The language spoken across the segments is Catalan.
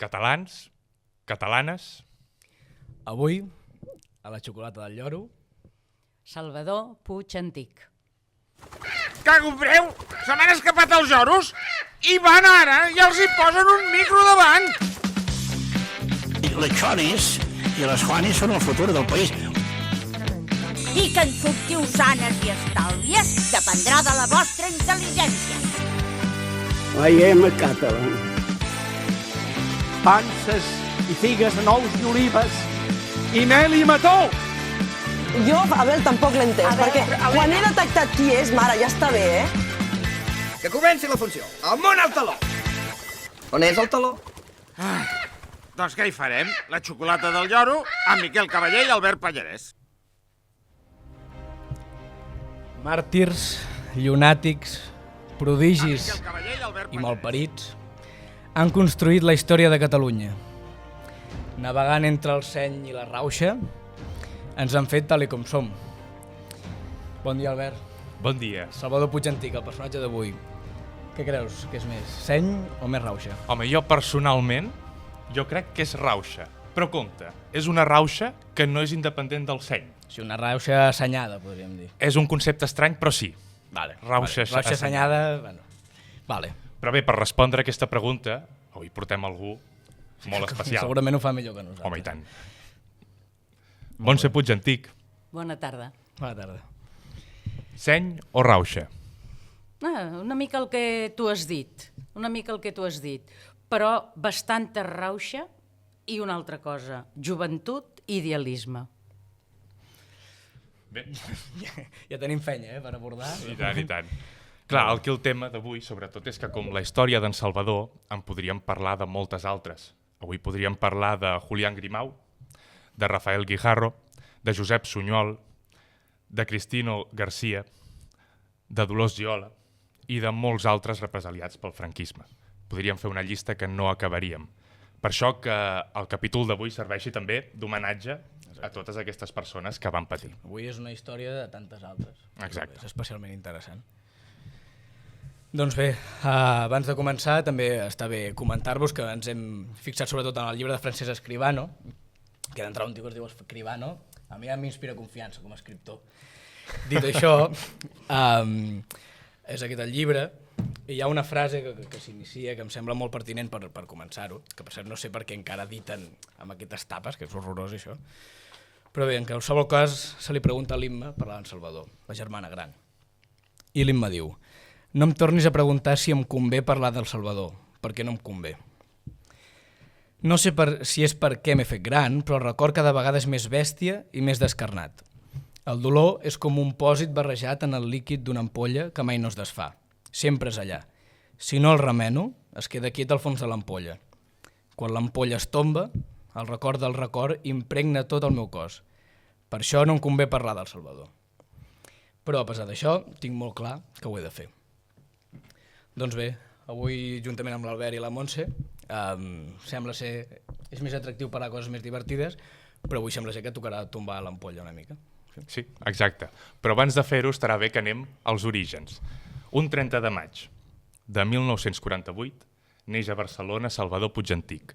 Catalans, catalanes... Avui, a la xocolata del lloro... Salvador Puig Antic. Cago en breu! Se m'han escapat els lloros i van ara i els hi posen un micro davant! Les Xonis i les Juanis són el futur del país. I que en sortiu sanes i estalvies dependrà de la vostra intel·ligència. I am a Catalan. Panses i figues de nous i olives i mel i mató! Jo, Abel, tampoc l'he entès, perquè quan he detectat qui és, mare, ja està bé, Que comenci la funció. Amunt al taló! On és el taló? Doncs què hi farem? La xocolata del lloro amb Miquel Cavaller i Albert Pallarès. Màrtirs, llunàtics, prodigis i i malparits han construït la història de Catalunya. Navegant entre el seny i la rauxa, ens han fet tal com som. Bon dia, Albert. Bon dia. Salvador Puig Antic, el personatge d'avui. Què creus que és més, seny o més rauxa? Home, jo personalment, jo crec que és rauxa. Però compte, és una rauxa que no és independent del seny. Sí, una rauxa assenyada, podríem dir. És un concepte estrany, però sí. Vale, Rauxa assenyada, bueno. Vale. Però bé, per respondre a aquesta pregunta, avui portem algú molt especial. Segurament ho fa millor que nosaltres. Home, i tant. Montse Puig Antic, Bona tarda. Bona tarda. seny o rauxa? Una mica el que tu has dit, però bastanta rauxa i una altra cosa, joventut i idealisme. Bé, Ja tenim fenya, per abordar. i tant, i tant. Clar, el tema d'avui, sobretot, és que com la història d'en Salvador, en podríem parlar de moltes altres. Avui podríem parlar de Julián Grimau, de Rafael Guijarro, de Josep Sunyol, de Cristino García, de Dolors Giola i de molts altres represaliats pel franquisme. Podríem fer una llista que no acabaríem. Per això que el capítol d'avui serveixi també d'homenatge a totes aquestes persones que van patir. Avui és una història de tantes altres. Exacte. És especialment interessant. Doncs bé, abans de començar també està bé comentar-vos que ens hem fixat sobretot en el llibre de Francesc Escribano, que d'entrar un tio que es diu Escribano, a mi m'inspira confiança com a escriptor. Dit això, és aquest el llibre, i hi ha una frase que s'inicia que em sembla molt pertinent per començar-ho, que per cert no sé per què encara editen amb aquestes tapes, que és horrorós això, però bé, en qualsevol cas se li pregunta a l'Imma per l'en Salvador, la germana gran. I l'Imma diu: no em tornis a preguntar si em convé parlar del Salvador, perquè no em convé. No sé si és perquè m'he fet gran, però el record cada vegada és més bèstia i més descarnat. El dolor és com un pòsit barrejat en el líquid d'una ampolla que mai no es desfà. Sempre és allà. Si no el remeno, es queda quiet al fons de l'ampolla. Quan l'ampolla es tomba, el record del record impregna tot el meu cos. Per això no em convé parlar del Salvador. Però a pesar d'això, tinc molt clar que ho he de fer. Doncs bé, avui, juntament amb l'Albert i la Montse, sembla ser... és més atractiu per a coses més divertides, però avui sembla ser que tocarà tombar l'ampolla una mica. Sí, exacte. Però abans de fer-ho estarà bé que anem als orígens. Un 30 de maig de 1948 neix a Barcelona Salvador Puig Antic,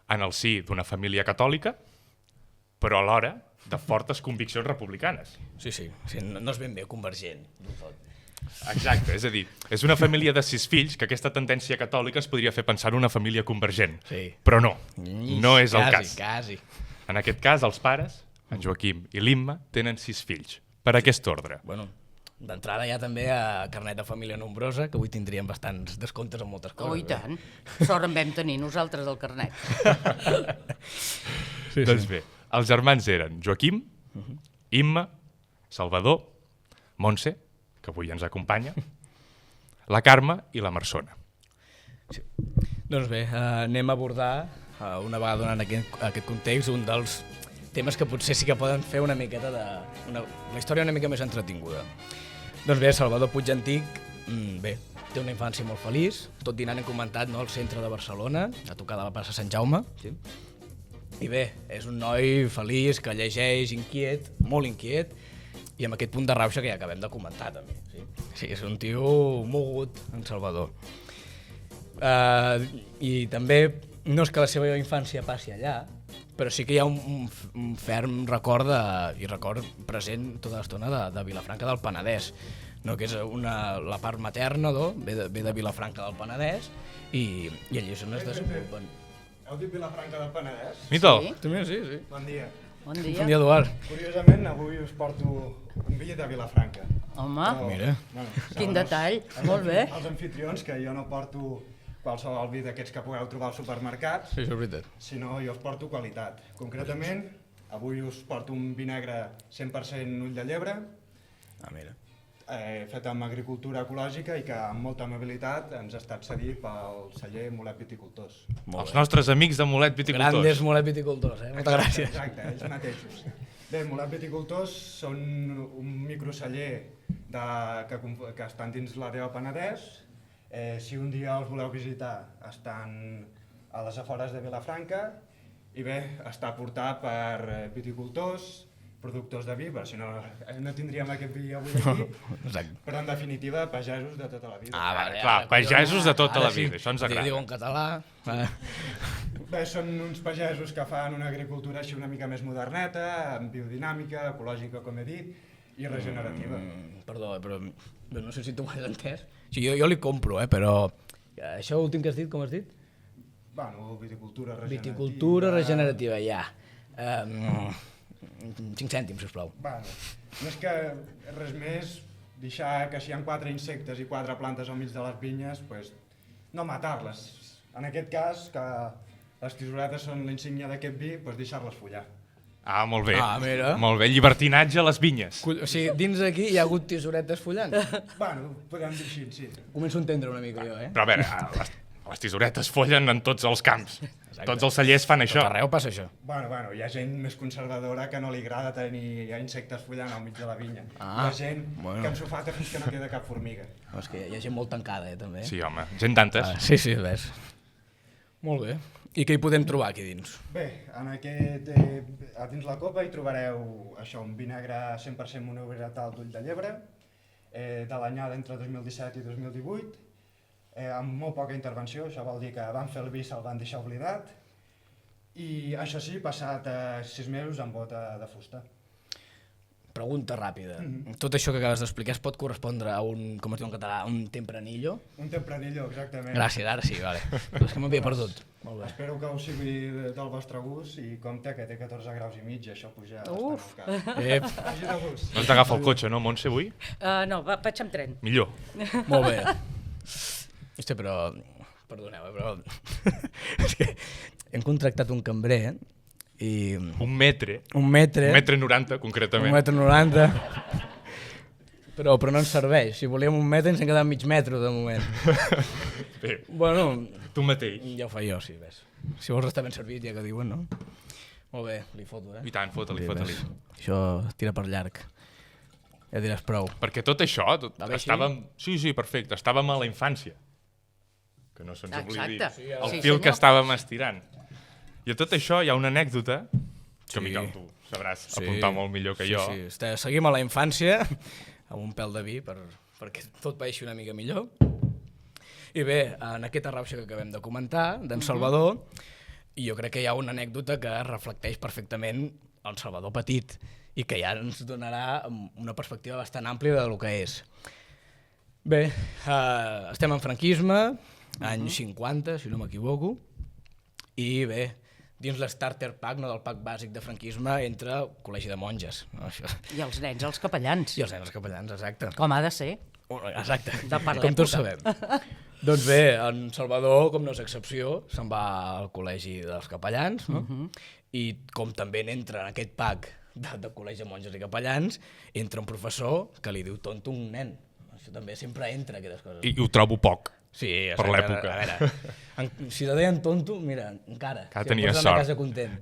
en el si d'una família catòlica, però alhora de fortes conviccions republicanes. Sí, no és ben bé convergent. Exacte, és a dir, és una família de 6 fills que aquesta tendència catòlica es podria fer pensar en una família convergent. Sí. Però no, no és el cas. Quasi. En aquest cas, els pares, en Joaquim i l'Imma, tenen 6 fills. Per aquest ordre. Bueno, d'entrada ja també a carnet de família nombrosa, que avui tindríem bastants descomptes en moltes coses. Oh, i tant. Sort en vam tenir nosaltres el carnet. Sí. Doncs bé, els germans eren Joaquim, Imma, Salvador, Montse, que avui ens acompanya, la Carme i la Marsona. Sí. Doncs bé, anem a abordar, una vegada donant aquest context, un dels temes que potser sí que poden fer una miqueta la història una mica més entretinguda. Doncs bé, Salvador Puig Antic, bé, té una infància molt feliç, tot dinant hem comentat, no, al centre de Barcelona, a tocar de la plaça Sant Jaume. Sí. I bé, és un noi feliç, que llegeix, inquiet, molt inquiet, i amb aquest punt de rauxa que ja acabem de comentar també. Sí, és un tio mogut, en Salvador. I també no és que la seva infància passi allà, però sí que hi ha un ferm record i record present tota l'estona de Vilafranca del Penedès, no? Que és la part materna, ve de Vilafranca del Penedès i allí és on es desenvolupen. Heu dit Vilafranca del Penedès? Mita'l. Sí? També sí. Bon dia. Bon dia. Bon dia, Eduard. Curiosament, avui us porto un vi de Vilafranca. Home, Mira. quin detall. Molt bé. Els anfitrions, que jo no porto qualsevol vi d'aquests que pugueu trobar als supermercats, Sí, això és veritat. sinó jo us porto qualitat. Concretament, avui us porto un vi negre 100% ull de llebre, Mira. fet amb agricultura ecològica i que amb molta amabilitat ens ha estat cedit pel celler Molet Viticultors. Els nostres amics de Molet Viticultors. Grandes Molet Viticultors, moltes gràcies. Exacte, ells mateixos. Bé, Molet Viticultors són un microceller que estan dins l'àrea del Penedès. Si un dia els voleu visitar, estan a les afores de Vilafranca i bé, està portat per viticultors, productors de vi, però si no, no tindríem aquest vi avui aquí, però en definitiva, pagesos de tota la vida. Vale, Clar, pagesos de tota la vida, això ens agrada. Diu en català. Bé, són uns pagesos que fan una agricultura així una mica més moderneta, amb biodinàmica, ecològica, com he dit, i regenerativa. Perdó, però no sé si tu ho has entès. Sí, jo li compro, però això últim que has dit, com has dit? Bueno, viticultura regenerativa. Viticultura regenerativa, ja. 5 cèntims, sisplau. Bueno, no és que res més, deixar que si hi ha 4 insectes i 4 plantes al mig de les vinyes, pues, no matar-les. En aquest cas, que les tisoretes són l'insígnia d'aquest vi, pues deixar-les follar. Ah, molt bé. Mira. Molt bé, llibertinatge a les vinyes. O sigui, dins d'aquí hi ha hagut tisoretes follant? Bueno, podem dir així, sí. Començo a entendre una mica jo, Però a veure, les tisoretes follen en tots els camps. Exacte. Tots els cellers fan això. Tot arreu passa això. Bueno, hi ha gent més conservadora que no li agrada tenir insectes follant al mig de la vinya. Hi ha gent que ensofata fins que no queda cap formiga. És que hi ha gent molt tancada, també. Sí, home, gent d'antes. Sí, ves. Molt bé. I què hi podem trobar aquí dins? Bé, dins la copa hi trobareu això, un vi negre 100% monovarietal d'ull de llebre, de l'anyada entre 2017 i 2018, amb molt poca intervenció, això vol dir que van fer el vi i se'l van deixar oblidat, i això sí, passat 6 mesos amb bota de fusta. Pregunta ràpida. Tot això que acabes d'explicar es pot correspondre a un, com es diu en català, un tempranillo? Un tempranillo, exactament. Gràcies, ara sí, vale. Però és que m'havia perdut. Molt bé. Espero que us sigui del vostre gust i compte que té 14 graus i mig i això puja bastant al cap. Vagi de gust. No t'agafa el cotxe, no, Montse, avui? No, vaig amb tren. Millor. Molt bé. Hòstia, però... Perdoneu, però... És que hem contractat un cambrer i... Un metre. Un metre. 1,90 m, concretament. 1,90 m. Però no ens serveix. Si volíem un metre ens hem quedat mig metro, de moment. Bé, Bueno, tu mateix. ja ho fa jo, sí, ves. Si vols estar ben servit, ja que diuen, no? Molt bé, li foto, I tant, fota-li, fota-li. Això tira per llarg. Ja diràs prou. Perquè tot això, Va bé així? estàvem... Sí, perfecte, estàvem a la infància. Que no se'ns oblidi Exacte. el Sí, fil que senyor. estàvem estirant. I a tot això hi ha una anècdota que, Sí. Miquel, tu sabràs apuntar molt millor que jo. Sí. Seguim a la infància, amb un pèl de vi, perquè tot vagi una mica millor. I bé, en aquesta rauxa que acabem de comentar, d'en Salvador, i jo crec que hi ha una anècdota que reflecteix perfectament el Salvador petit i que ja ens donarà una perspectiva bastant àmplia del que és. Bé, estem en franquisme, anys 50, si no m'equivoco, i bé, dins l'Starter Pack, no, del pack bàsic de franquisme, entra el col·legi de monges. No, això. I els nens, els capellans. I els nens capellans, exacte. Com ha de ser. Exacte, De per com tots l'època. sabem. Doncs bé, en Salvador, com no és excepció, se'n va al col·legi dels capellans, no? I com també n'entra en aquest pack de col·legi de monges i capellans, entra un professor que li diu tonto a un nen. Això també sempre entra, aquestes coses. I ho trobo poc. Sí, per l'època. A veure, si te deien tonto, mira, encara. Que si tenia em posen sort. a casa content.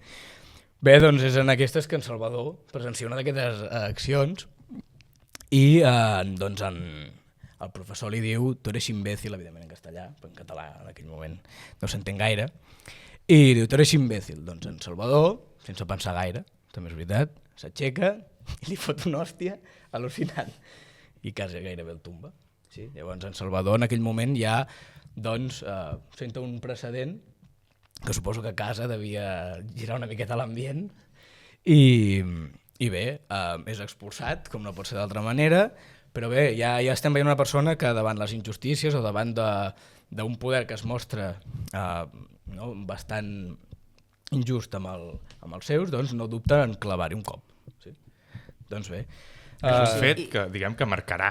Bé, doncs és en aquestes que en Salvador presencia una d'aquestes accions i doncs el professor li diu tu eres imbécil, evidentment en castellà, però en català en aquell moment no s'entén gaire, i diu tu eres imbécil. Doncs en Salvador, sense pensar gaire, també és veritat, s'aixeca i li fot una hòstia al·lucinant i quasi gairebé el tomba. Sí? Llavors en Salvador en aquell moment ja doncs, senta un precedent que suposo que a casa devia girar una miqueta l'ambient, i bé, és expulsat, com no pot ser d'altra manera, però bé, ja estem veient una persona que davant les injustícies o davant d'un poder que es mostra bastant injust amb els seus, doncs no dubta en clavar-hi un cop. Sí? Doncs bé. És un fet que, diguem, que marcarà.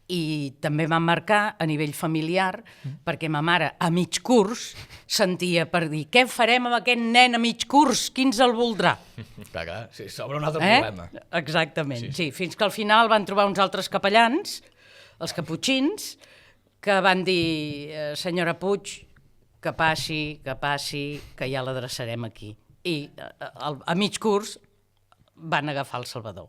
I també va marcar a nivell familiar, perquè ma mare a mig curs sentia per dir què farem amb aquest nen a mig curs, qui ens el voldrà? Clar, sí, s'obre un altre problema. Exactament, sí, fins que al final van trobar uns altres capellans, els caputxins, que van dir, senyora Puig, que passi, que ja l'adreçarem aquí. I a mig curs van agafar el Salvador.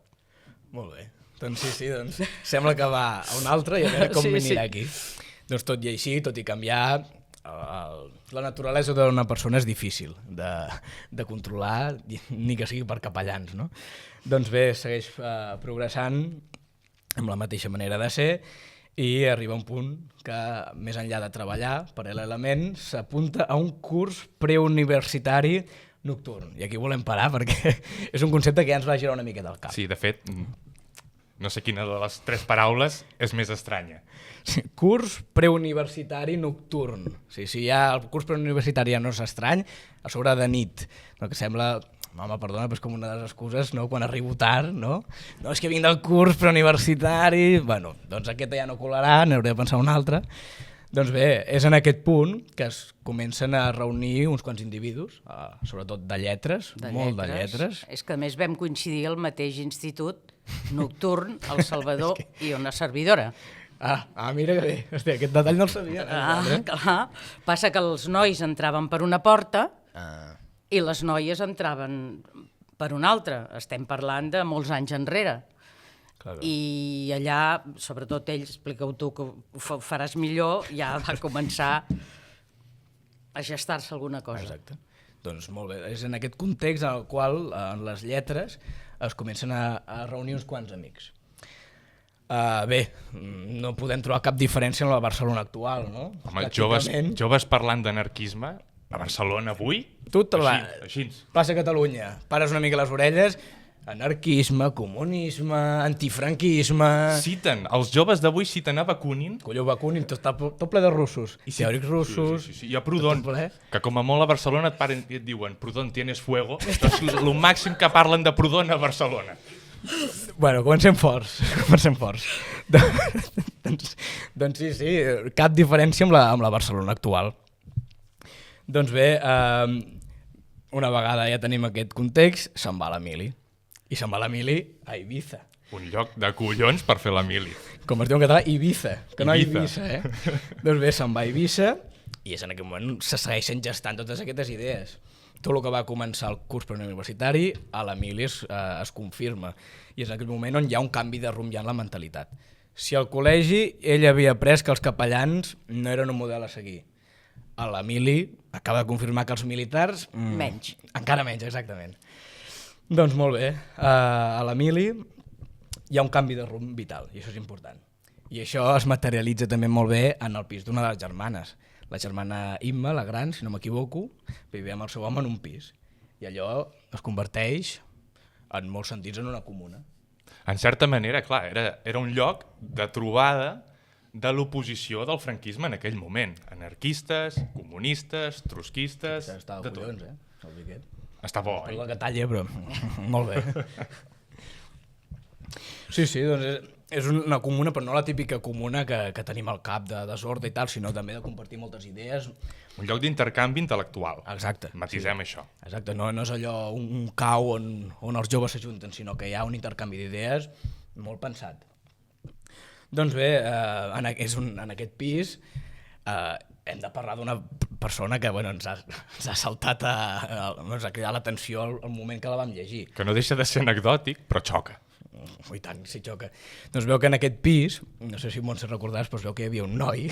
Molt bé. Doncs sí, doncs sembla que va a un altre i a veure com m'anirà aquí. Doncs tot i així, tot i canviar, la naturalesa d'una persona és difícil de controlar, ni que sigui per capellans, no? Doncs bé, segueix progressant amb la mateixa manera de ser i arriba un punt que, més enllà de treballar, paral·lelament, s'apunta a un curs preuniversitari nocturn. I aquí volem parar perquè és un concepte que ja ens va girar una miqueta al cap. Sí, de fet, no sé quina de les 3 paraules és més estranya. Sí, curs preuniversitari nocturn. Sí, ja el curs preuniversitari ja no és estrany, a sobre de nit, no, que sembla, home, perdona, però és com una de les excuses, no?, quan arribo tard, no? No, és que vinc del curs preuniversitari... Bueno, doncs aquesta ja no colarà, n'hauré de pensar una altra. Doncs bé, és en aquest punt que es comencen a reunir uns quants individus, sobretot de lletres, molt de lletres. És que a més vam coincidir al mateix institut nocturn, el Salvador i una servidora. Mira que bé, hòstia, aquest detall no el sabia. Clar, passa que els nois entraven per una porta i les noies entraven per una altra. Estem parlant de molts anys enrere. I allà, sobretot ells, explica-ho tu que ho faràs millor, ja va començar a gestar-se alguna cosa. Exacte. Doncs molt bé, és en aquest context en el qual en les lletres es comencen a reunir uns quants amics. Bé, no podem trobar cap diferència amb la Barcelona actual, no? Home, joves parlant d'anarquisme a Barcelona avui? Tu et trobes, plaça Catalunya, pares una mica les orelles... Anarquisme, comunisme, antifranquisme... Citen, els joves d'avui citen a Bakunin. Colló, Bakunin, tot ple de russos. I teòrics russos... Sí. I a Proudhon, que com a molt a Barcelona et diuen Proudhon tienes fuego, és el màxim que parlen de Proudhon a Barcelona. Bueno, comencem forts. Doncs sí, cap diferència amb la Barcelona actual. Doncs bé, una vegada ja tenim aquest context, se'n va la mili. I se'n va la mili a Ibiza. Un lloc de collons per fer la mili. Com es diu en català, Ibiza, que no Ibiza, Doncs bé, se'n va a Ibiza i és en aquell moment se segueixen gestant totes aquestes idees. Tot el que va començar el curs preuniversitari a la mili es confirma i és en aquell moment on hi ha un canvi de rumb ja en la mentalitat. Si al col·legi ell havia après que els capellans no eren un model a seguir, a la mili acaba de confirmar que els militars... Menys. Encara menys, exactament. Doncs molt bé, a la mili hi ha un canvi de rumb vital i això és important. I això es materialitza també molt bé en el pis d'una de les germanes. La germana Imma, la gran, si no m'equivoco, vivia amb el seu home en un pis. I allò es converteix, en molts sentits, en una comuna. En certa manera, clar, era un lloc de trobada de l'oposició del franquisme en aquell moment. Anarquistes, comunistes, trotskistes... Estava collons, el Viquet. Està bo, Perdó que talla, però molt bé. Sí, doncs és una comuna, però no la típica comuna que tenim al cap de desordre i tal, sinó també de compartir moltes idees. Un lloc d'intercanvi intel·lectual. Exacte. Matisem això. Exacte, no és allò un cau on els joves s'ajunten, sinó que hi ha un intercanvi d'idees molt pensat. Doncs bé, en aquest pis hem de parlar d'una persona que ens ha saltat, ens ha cridat l'atenció al moment que la vam llegir. Que no deixa de ser anecdòtic, però xoca. I tant, sí xoca. Doncs veu que en aquest pis, no sé si Montse recordaràs, però es veu que hi havia un noi,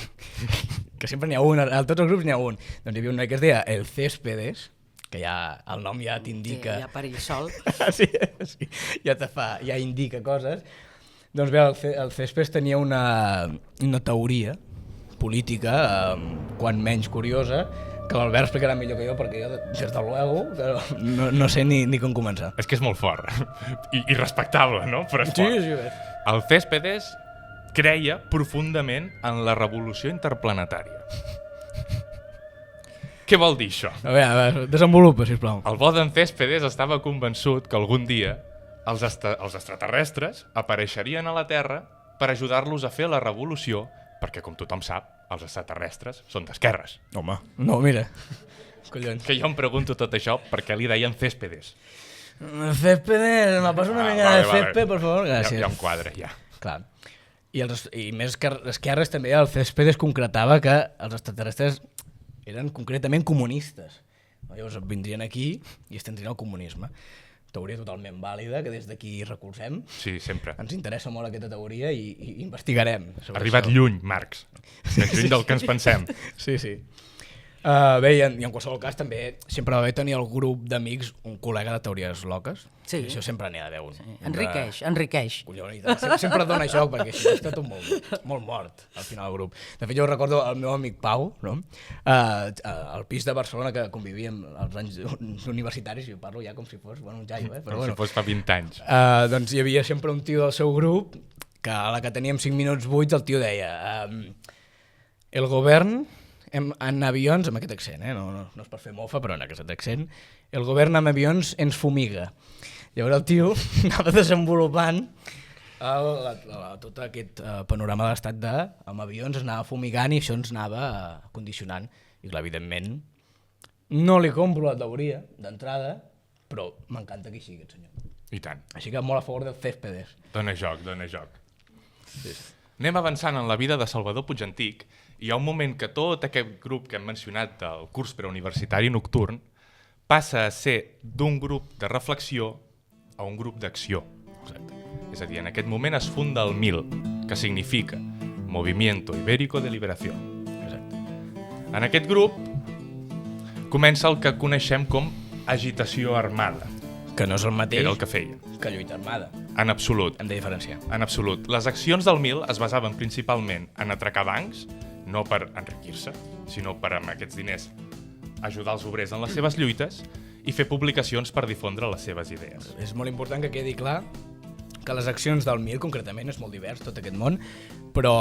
que sempre n'hi ha un, a tots els grups n'hi ha un, doncs hi havia un noi que es deia El Céspedes, que ja el nom ja t'indica... Ja per ell sol. Sí, ja indica coses. Doncs bé, el Céspedes tenia una teoria política, quan menys curiosa, que l'Albert explicarà millor que jo, perquè jo, des de luego, no sé ni com començar. És que és molt fort. I respectable, no? Però és fort. Sí. El Céspedes creia profundament en la revolució interplanetària. Què vol dir això? A veure, desenvolupa, sisplau. El bo d'en Céspedes estava convençut que algun dia els extraterrestres apareixerien a la Terra per ajudar-los a fer la revolució, perquè, com tothom sap, els extraterrestres són d'esquerres. Home, no, mira. Collons. Que jo em pregunto tot això perquè li deien Céspedes. Céspedes, me passa una mica de césped, per favor. Gràcies. Ja em quadra, ja. Clar. I més que esquerres també, el Céspedes concretava que els extraterrestres eren concretament comunistes. Llavors vindrien aquí i estendrien el comunisme. Teoria totalment vàlida, que des d'aquí recolzem. Sí, sempre. Ens interessa molt aquesta teoria i investigarem. Ha arribat lluny, Marx. Més lluny del que ens pensem. Sí. Bé, i en qualsevol cas també sempre va haver tenir el grup d'amics un col·lega de teories loques. Sí. I això sempre n'hi ha d'haver un. Enriqueix. Collons, sempre dona joc, perquè així està tot molt mort al final del grup. De fet, jo recordo el meu amic Pau, no? Al pis de Barcelona que convivíem als anys universitaris, jo parlo ja com si fos un jaio, però com si fos fa 20 anys. Doncs hi havia sempre un tio del seu grup que a la que teníem 5 minuts buits el tio deia el govern en avions, amb aquest accent, no és per fer mofa, però en aquest accent, el govern amb avions ens fumiga. Llavors el tio anava desenvolupant tot aquest panorama de l'estat amb avions, anava fumigant i això ens anava condicionant. I clar, evidentment, no li compro la teoria d'entrada, però m'encanta que hi sigui aquest senyor. I tant. Així que molt a favor del Céspedes. Dóna joc. Sí. Anem avançant en la vida de Salvador Puigantic. Hi ha un moment que tot aquest grup que hem mencionat del curs preuniversitari nocturn passa a ser d'un grup de reflexió a un grup d'acció. És a dir, en aquest moment es funda el MIL, que significa Movimiento Ibérico de Liberación. En aquest grup comença el que coneixem com agitació armada. Que no és el mateix era el que feien. Que lluita armada. En absolut. Hem de diferenciar. En absolut. Les accions del MIL es basaven principalment en atracar bancs, no per enriquir-se, sinó per amb aquests diners ajudar els obrers en les seves lluites i fer publicacions per difondre les seves idees. És molt important que quedi clar que les accions del MIL, concretament, és molt divers tot aquest món, però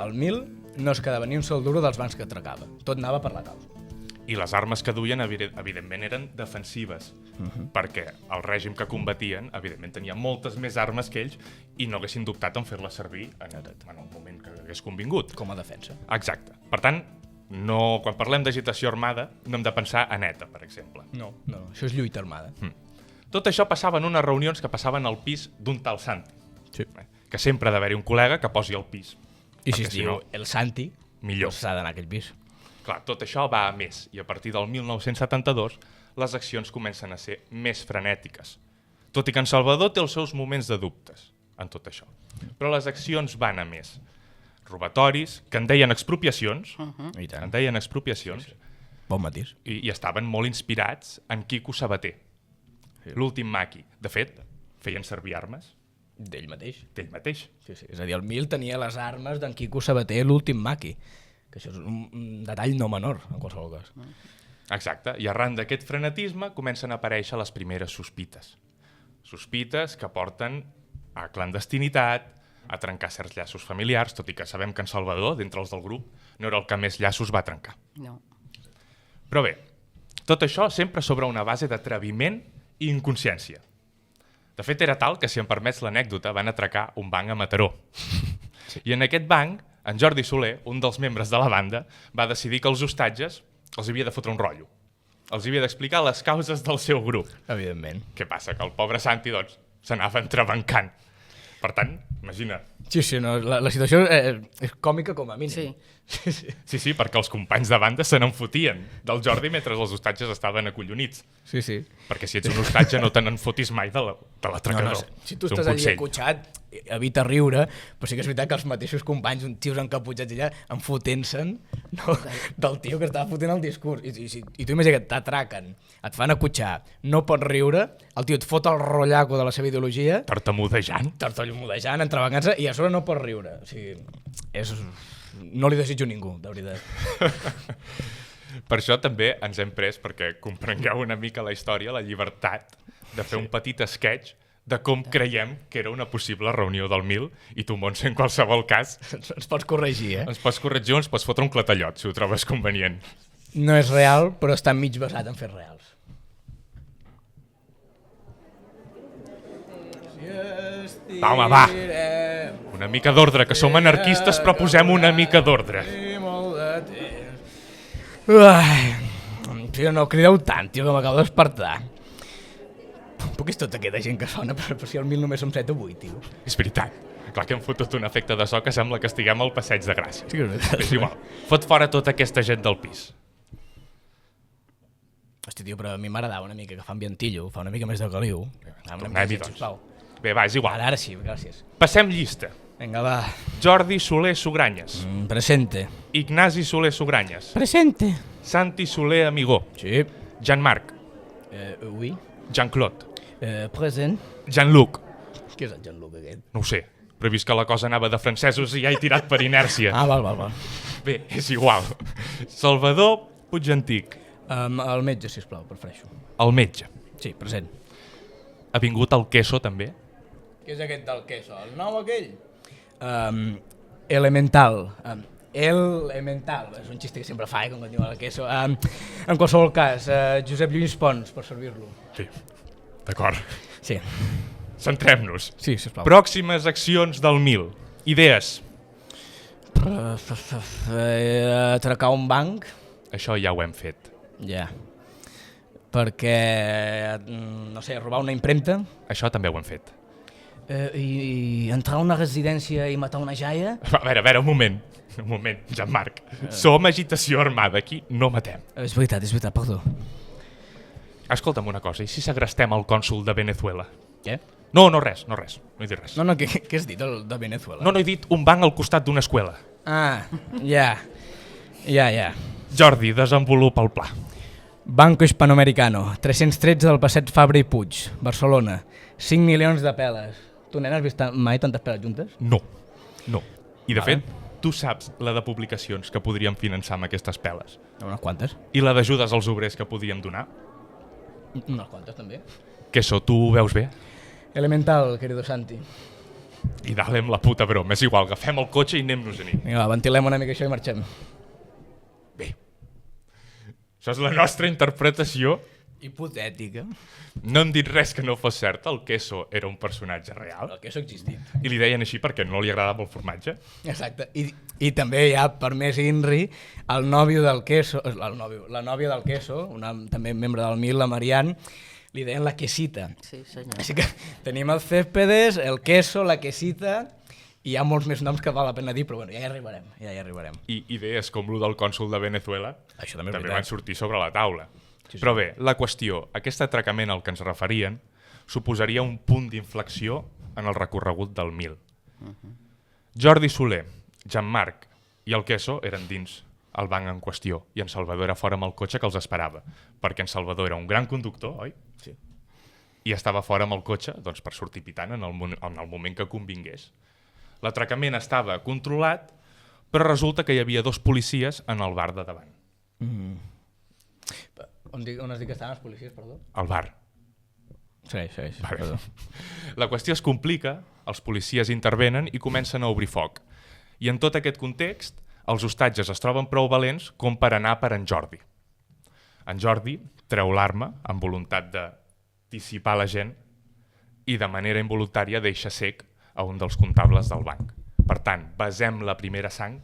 el MIL no es quedava ni un sol duro dels bancs que atracava. Tot anava per la causa. I les armes que duien, evidentment, eren defensives, perquè el règim que combatien, evidentment, tenia moltes més armes que ells i no haguessin dubtat en fer-les servir en el moment que hagués convingut. Com a defensa. Exacte. Per tant, quan parlem d'agitació armada, no hem de pensar en ETA, per exemple. No, això és lluita armada. Tot això passava en unes reunions que passaven al pis d'un tal Santi. Sí. Que sempre ha d'haver-hi un col·lega que posi el pis. I si es diu el Santi, millor. S'ha d'anar a aquell pis. Clar, tot això va a més, i a partir del 1972 les accions comencen a ser més frenètiques. Tot i que en Salvador té els seus moments de dubtes en tot això. Però les accions van a més. Robatoris, que en deien expropiacions, Bon matís. I estaven molt inspirats en Quico Sabater, l'últim maqui. De fet, feien servir armes d'ell mateix. Sí. És a dir, el MIL tenia les armes d'en Quico Sabater, l'últim maqui. Que això és un detall no menor, en qualsevol cas. Exacte, i arran d'aquest frenetisme comencen a aparèixer les primeres sospites. Sospites que porten a clandestinitat, a trencar certs llaços familiars, tot i que sabem que en Salvador, d'entre els del grup, no era el que més llaços va trencar. No. Però bé, tot això sempre sobre una base d'atreviment i inconsciència. De fet, era tal que, si em permets l'anècdota, van atracar un banc a Mataró. I en aquest banc, en Jordi Soler, un dels membres de la banda, va decidir que els hostatges els havia de fotre un rotllo. Els havia d'explicar les causes del seu grup. Evidentment. Què passa? Que el pobre Santi, doncs, s'anava entrebancant. Per tant, imagina. Sí, no, la situació és còmica com a mínim. Sí, perquè els companys de banda se n'enfotien del Jordi mentre els hostatges estaven acollonits. Sí. Perquè si ets un hostatge no te n'enfotis mai de l'atracador. No, si tu estàs allà acotxat, evita riure, però sí que és veritat que els mateixos companys, un tios encaputxats allà, enfotent-se'n del tio que estava fotent el discurs. I tu imagina que t'atraquen, et fan acotxar, no pots riure, el tio et fot el rotllaco de la seva ideologia... Tartamudejant, entrebangant-se, i a sobre no pots riure. O sigui, no li desitjo a ningú, de veritat. Per això també ens hem pres, perquè comprengueu una mica la història, la llibertat de fer un petit sketch de com creiem que era una possible reunió del 1000 i tu, Montse, en qualsevol cas... Ens pots corregir, Ens pots corregir o ens pots fotre un clatallot, si ho trobes convenient. No és real, però està mig basat en fets reals. Va, home, va! Una mica d'ordre, que som anarquistes, però posem una mica d'ordre. Tio, no crideu tant, tio, que m'acabo de despertar. Puc és tota aquesta gent que sona, però si al 1000 només som 7 o 8, tio. És veritat. Clar que hem fotut un efecte de so que sembla que estiguem al Passeig de Gràcia. Sí, és igual. Fot fora tota aquesta gent del pis. Hosti, tio, però a mi m'agradava una mica que fa ambientillo, fa una mica més de caliu. Tornem-hi, doncs. Bé, va, és igual. Ara sí, gràcies. Passem llista. Vinga, va. Jordi Soler Sugranyes. Presente. Ignasi Soler Sugranyes. Presente. Santi Soler Amigó. Sí. Jean-Marc. Oui. Jean-Claude. Present. Jean-Luc. Què és el Jean-Luc aquest? No ho sé, però he vist que la cosa anava de francesos i ja he tirat per inèrcia. Val. Bé, és igual. Salvador Puigantic. El metge, sisplau, prefereixo. El metge. Sí, present. Ha vingut el queso, també? Què és aquest del queso? El nou aquell? Elemental. Elemental. És un xiste que sempre fa, com que diu el queso. En qualsevol cas, Josep Lluís Pons, per servir-lo. Sí, d'acord. Sí. Centrem-nos. Sí, sisplau. Pròximes accions del 1000. Idees. Atracar un banc. Això ja ho hem fet. Ja. Perquè, no sé, robar una impremta. Això també ho hem fet. I entrar a una residència i matar una jaia. A veure, un moment, Jean-Marc. Som agitació armada, aquí no matem. És veritat, perdó. Escolta'm una cosa, i si segrestem el cònsol de Venezuela? Què? No, res, no he dit res. No, què has dit, el de Venezuela? No he dit un banc al costat d'una escuela. Ah, ja. Jordi, desenvolupa el pla. Banco Hispanoamericano, 313 del Passeig Fabra i Puig, Barcelona, 5 milions de peles. Tu, nen, has vist mai tantes peles juntes? No. I de fet, tu saps la de publicacions que podríem finançar amb aquestes peles. Unes quantes. I la d'ajudes als obrers que podríem donar? Unes quantes, també. Què això, tu ho veus bé? Elemental, querido Santi. I dale amb la puta broma, és igual, agafem el cotxe i anem-nos-en-hi. Vinga, va, ventilem una mica això i marxem. Bé. Això és la nostra interpretació. Hipotètica. No hem dit res que no fos cert, el queso era un personatge real. El queso ha existit. I li deien així perquè no li agradava el formatge. Exacte. I també hi ha, per més INRI, el nòvio del queso, la nòvia del queso, també membre del 1000, la Marianne, li deien la quesita. Sí, senyor. Així que tenim el Céspedes, el queso, la quesita, i hi ha molts més noms que val la pena dir, però bueno, ja hi arribarem. I idees com lo del cònsol de Venezuela això també van sortir sobre la taula. Sí. Però bé, la qüestió, aquest atracament al que ens referien suposaria un punt d'inflexió en el recorregut del 1000. Jordi Soler, Jean-Marc i el queso eren dins el banc en qüestió i en Salvador era fora amb el cotxe que els esperava, perquè en Salvador era un gran conductor, oi? Sí. I estava fora amb el cotxe doncs, per sortir pitant en el moment que convingués. L'atracament estava controlat, però resulta que hi havia 2 policies en el bar de davant. On has dit que estaven els policies, perdó? Al bar. Sí, vale. Perdó. La qüestió es complica, els policies intervenen i comencen a obrir foc. I en tot aquest context, els hostatges es troben prou valents com per anar per en Jordi. En Jordi treu l'arma amb voluntat de dissipar la gent i de manera involuntària deixa sec a un dels comptables del banc. Per tant, besem la primera sang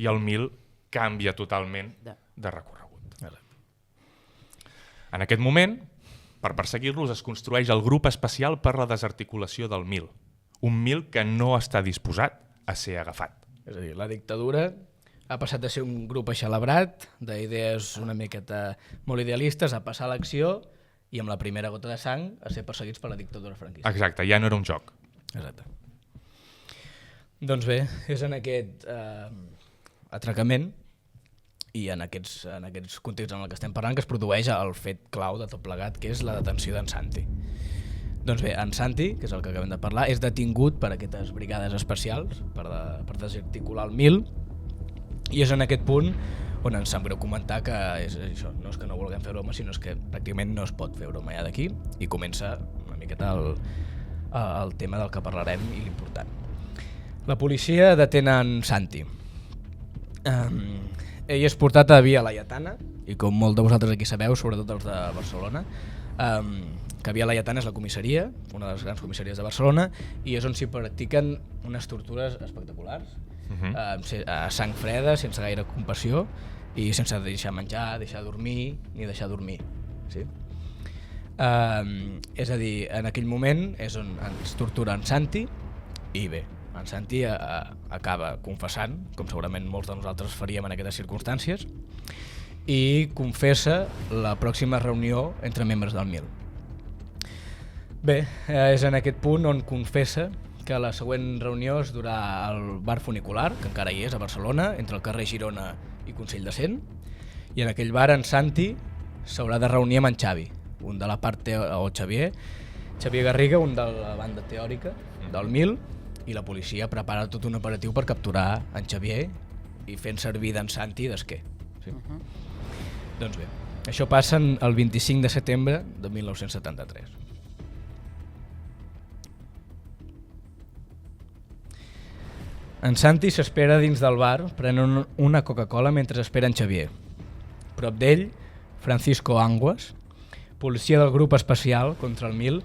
i el 1000 canvia totalment de recorregut. En aquest moment, per perseguir-los, es construeix el grup especial per la desarticulació del 1000. Un 1000 que no està disposat a ser agafat. És a dir, la dictadura ha passat de ser un grup eixelebrat, d'idees una miqueta molt idealistes, a passar a l'acció i amb la primera gota de sang a ser perseguits per la dictadura franquista. Exacte, ja no era un joc. Exacte. Doncs bé, és en aquest atracament i en aquests contexts en què estem parlant que es produeix el fet clau de tot plegat, que és la detenció d'en Santi. Doncs bé, en Santi, que és el que acabem de parlar, és detingut per aquestes brigades especials per desarticular el 1000 i és en aquest punt on ens sap greu comentar que és això, no és que no vulguem fer broma, sinó és que pràcticament no es pot fer broma ja d'aquí, i comença una miqueta el tema del que parlarem i l'important. La policia detén en Santi. Ell és portat a Via Laietana, i com molts de vosaltres aquí sabeu, sobretot els de Barcelona, que Via Laietana és la comissaria, una de les grans comissaries de Barcelona, i és on s'hi practiquen unes tortures espectaculars, a sang freda, sense gaire compassió, i sense deixar menjar, deixar dormir, ni deixar dormir. Sí? És a dir, en aquell moment és on ens tortura en Santi, i bé, en Santi acaba confessant, com segurament molts de nosaltres faríem en aquestes circumstàncies, i confessa la pròxima reunió entre membres del MIL. Bé, és en aquest punt on confessa que la següent reunió es durà al bar funicular, que encara hi és a Barcelona, entre el carrer Girona i Consell de Cent, i en aquell bar en Santi s'haurà de reunir amb en Xavi, un de la part o Xavier Garriga, un de la banda teòrica del MIL, i la policia prepara tot un operatiu per capturar en Xavier i fent servir d'en Santi d'esquer. Sí? Doncs bé, això passa el 25 de setembre de 1973. En Santi s'espera dins del bar prenent una Coca-Cola mentre espera en Xavier. Prop d'ell, Francisco Anguas, policia del grup especial contra el MIL,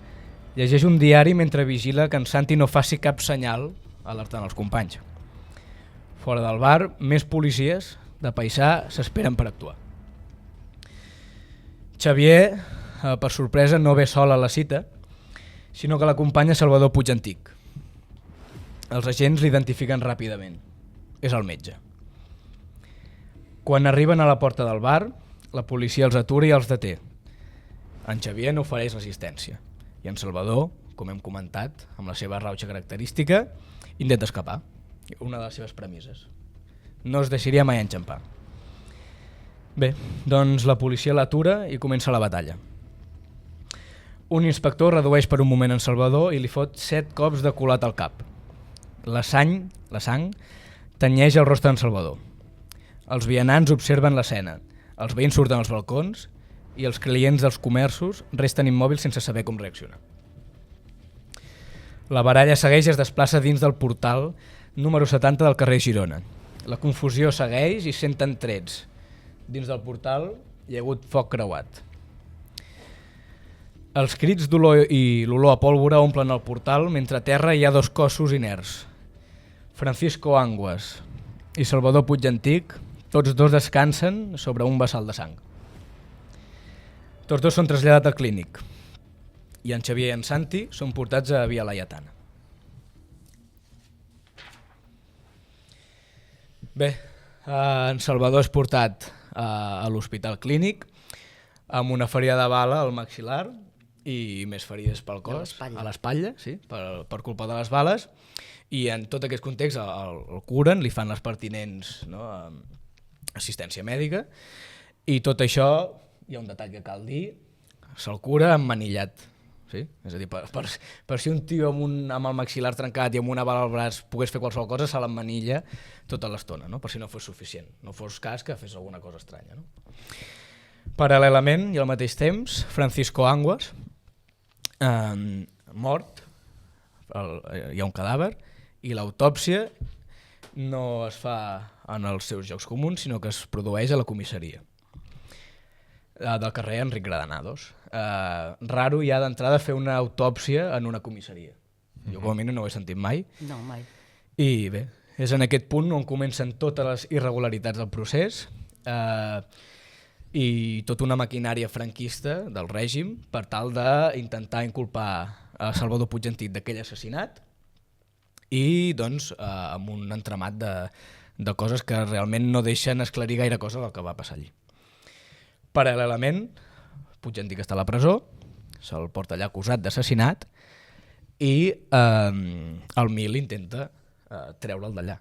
llegeix un diari mentre vigila que en Santi no faci cap senyal alertant els companys. Fora del bar, més policies de paisà s'esperen per actuar. Xavier, per sorpresa, no ve sol a la cita, sinó que l'acompanya Salvador Puigantic. Els agents l'identifiquen ràpidament. És el metge. Quan arriben a la porta del bar, la policia els atura i els deté. En Xavier no ofereix resistència i en Salvador, com hem comentat, amb la seva rauxa característica, intenta escapar. Una de les seves premisses. No es deixaria mai enxampar. Bé, doncs la policia l'atura i comença la batalla. Un inspector redueix per un moment en Salvador i li fot 7 cops de culat al cap. La sang tenyeix el rostre d'en Salvador. Els vianants observen l'escena, els veïns surten als balcons i els clients dels comerços resten immòbils sense saber com reaccionar. La baralla segueix i es desplaça dins del portal número 70 del carrer Girona. La confusió segueix i senten trets. Dins del portal hi ha hagut foc creuat. Els crits d'olor i l'olor a pólvora omplen el portal mentre a terra hi ha 2 cossos inerts. Francisco Anguas i Salvador Puigantic, tots 2 descansen sobre un vessal de sang. Tots 2 són traslladats al clínic i en Xavier i en Santi són portats a Via Laietana. Bé, en Salvador és portat a l'hospital clínic amb una ferida de bala al maxil·lar i més ferides pel cos, a l'espatlla, sí, per culpa de les bales, i en tot aquest context el curen, li fan les pertinents, no, assistència mèdica, i tot això, hi ha un detall que cal dir, se'l cura emmanillat. Sí? És a dir, per si un tio amb el maxil·lar trencat i amb una bala al braç pogués fer qualsevol cosa, se l'emmanilla tota l'estona, no? Per si no fos suficient. No fos cas que fes alguna cosa estranya. No? Paral·lelament i al mateix temps, Francisco Anguas, mort, hi ha un cadàver, i l'autòpsia no es fa en els seus llocs comuns, sinó que es produeix a la comissaria del carrer Enric Granados. Raro ja d'entrada fer una autòpsia en una comissaria. Jo com a mínim no ho he sentit mai. No, mai. I bé, és en aquest punt on comencen totes les irregularitats del procés i tota una maquinària franquista del règim per tal d'intentar inculpar a Salvador Puigantic d'aquell assassinat i doncs amb un entramat de coses que realment no deixen esclarir gaire cosa del que va passar allí. Paral·lelament, Puigantic està a la presó, se'l porta allà acusat d'assassinat i el MIL intenta treure'l d'allà.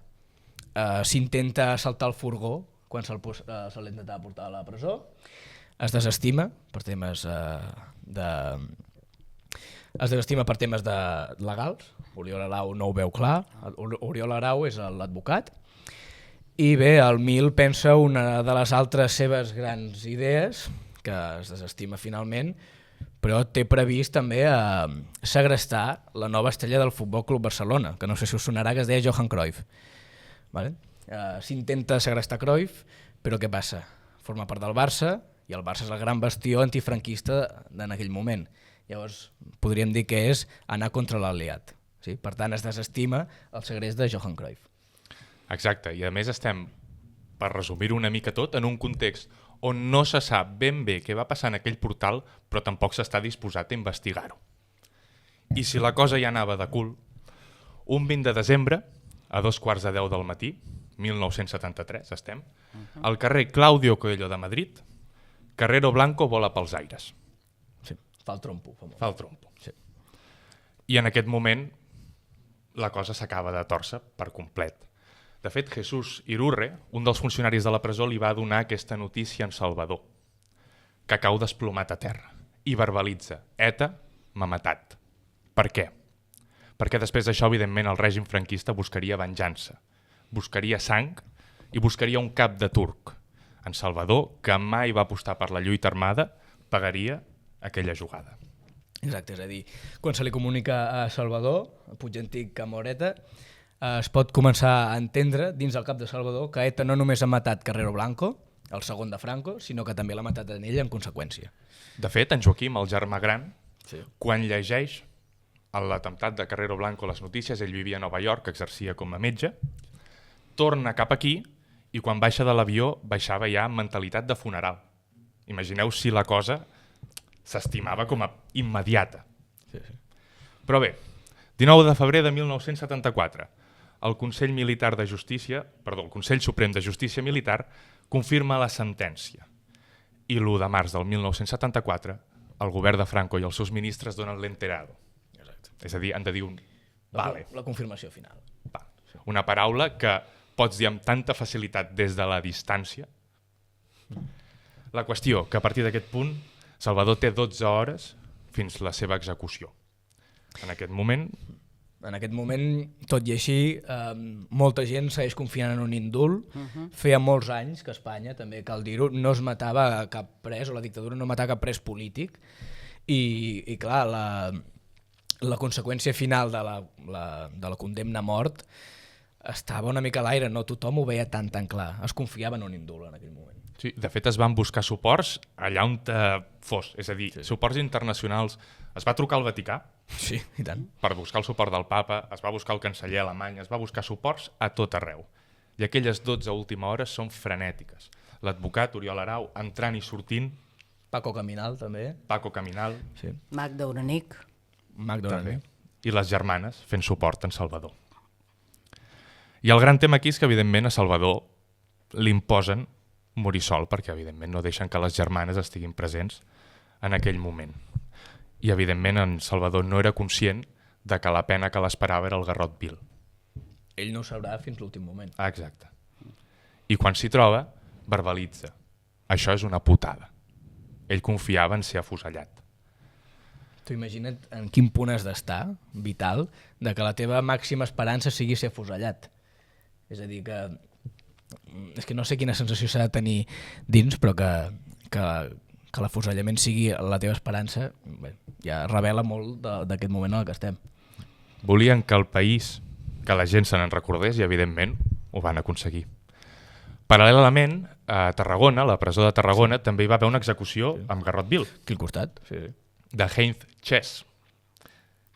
S'intenta assaltar el furgó quan se'l intenta portar a la presó, es desestima per temes legals, Oriol Arau no ho veu clar, Oriol Arau és l'advocat, I bé, el Mil pensa una de les altres seves grans idees, que es desestima finalment, però té previst també segrestar la nova estrella del Futbol Club Barcelona, que no sé si us sonarà, que es deia Johan Cruyff. Vale? S'intenta segrestar Cruyff, però què passa? Forma part del Barça, i el Barça és el gran bastió antifranquista en aquell moment. Llavors, podríem dir que és anar contra l'aliat. Sí? Per tant, es desestima el segrest de Johan Cruyff. Exacte, i a més estem, per resumir-ho una mica tot, en un context on no se sap ben bé què va passar en aquell portal, però tampoc s'està disposat a investigar-ho. I si la cosa ja anava de cul, un 20 de desembre, a 2:15 del matí, 1973 estem, al carrer Claudio Coelho de Madrid, Carrero Blanco vola pels aires. Sí, fa el trompo. Fa el trompo. Sí. I en aquest moment la cosa s'acaba de tòrcer per complet. De fet, Jesús Irurre, un dels funcionaris de la presó, li va donar aquesta notícia en Salvador, que cau desplomat a terra, i verbalitza: ETA m'ha matat. Per què? Perquè després d'això, evidentment, el règim franquista buscaria venjança, buscaria sang i buscaria un cap de turc. En Salvador, que mai va apostar per la lluita armada, pagaria aquella jugada. Exacte, és a dir, quan se li comunica a Salvador, a Puigantic Camoreta, es pot començar a entendre dins del cap de Salvador que ETA no només ha matat Carrero Blanco, el segon de Franco, sinó que també l'ha matat en ell en conseqüència. De fet, en Joaquim, el germà gran, sí, quan llegeix l'atemptat de Carrero Blanco a les notícies, ell vivia a Nova York, exercia com a metge, torna cap aquí i quan baixa de l'avió baixava ja amb mentalitat de funeral. Imagineu si la cosa s'estimava com a immediata. Sí, sí. Però bé, 19 de febrer de 1974, el Consell Suprem de Justícia Militar confirma la sentència. I l'1 de març del 1974, el govern de Franco i els seus ministres donen l'enterado. És a dir, han de dir un vale. La confirmació final. Va. Una paraula que pots dir amb tanta facilitat des de la distància. La qüestió, que a partir d'aquest punt, Salvador té 12 hores fins la seva execució. En aquest moment, tot i així, molta gent segueix confiant en un indult. Feia molts anys que a Espanya, també cal dir-ho, no es matava cap pres, o la dictadura no matava cap pres polític, i clar, la conseqüència final de la condemna a mort estava una mica a l'aire, no tothom ho veia tan clar, es confiava en un indult en aquell moment. Sí, de fet es van buscar suports allà on fos, és a dir, suports internacionals. Es va trucar al Vaticà, sí, i tant, per buscar el suport del papa, es va buscar el canceller alemany, es va buscar suports a tot arreu. I aquelles 12 últimes hores són frenètiques. L'advocat Oriol Arau entrant i sortint. Paco Caminal també. Paco Caminal. Sí. Magda Uranic. I les germanes fent suport en Salvador. I el gran tema aquí és que evidentment a Salvador li imposen morir sol, perquè evidentment no deixen que les germanes estiguin presents en aquell moment. I evidentment en Salvador no era conscient de que la pena que l'esperava era el garrot vil. Ell no ho sabrà fins l'últim moment. Exacte. I quan s'hi troba, verbalitza: això és una putada. Ell confiava en ser afusellat. Tu imagina't en quin punt has d'estar, vital, de que la teva màxima esperança sigui ser afusellat. És a dir, que és que no sé quina sensació s'ha de tenir dins, però que l'afusellament sigui la teva esperança, bé, ja revela molt d'aquest moment en el que estem. Volien que el país, que la gent se n'en recordés, i evidentment ho van aconseguir. Paral·lelament, a Tarragona, a la presó de Tarragona, també hi va haver una execució amb garrot vil. Aquí al costat, sí. De Heinz Chess,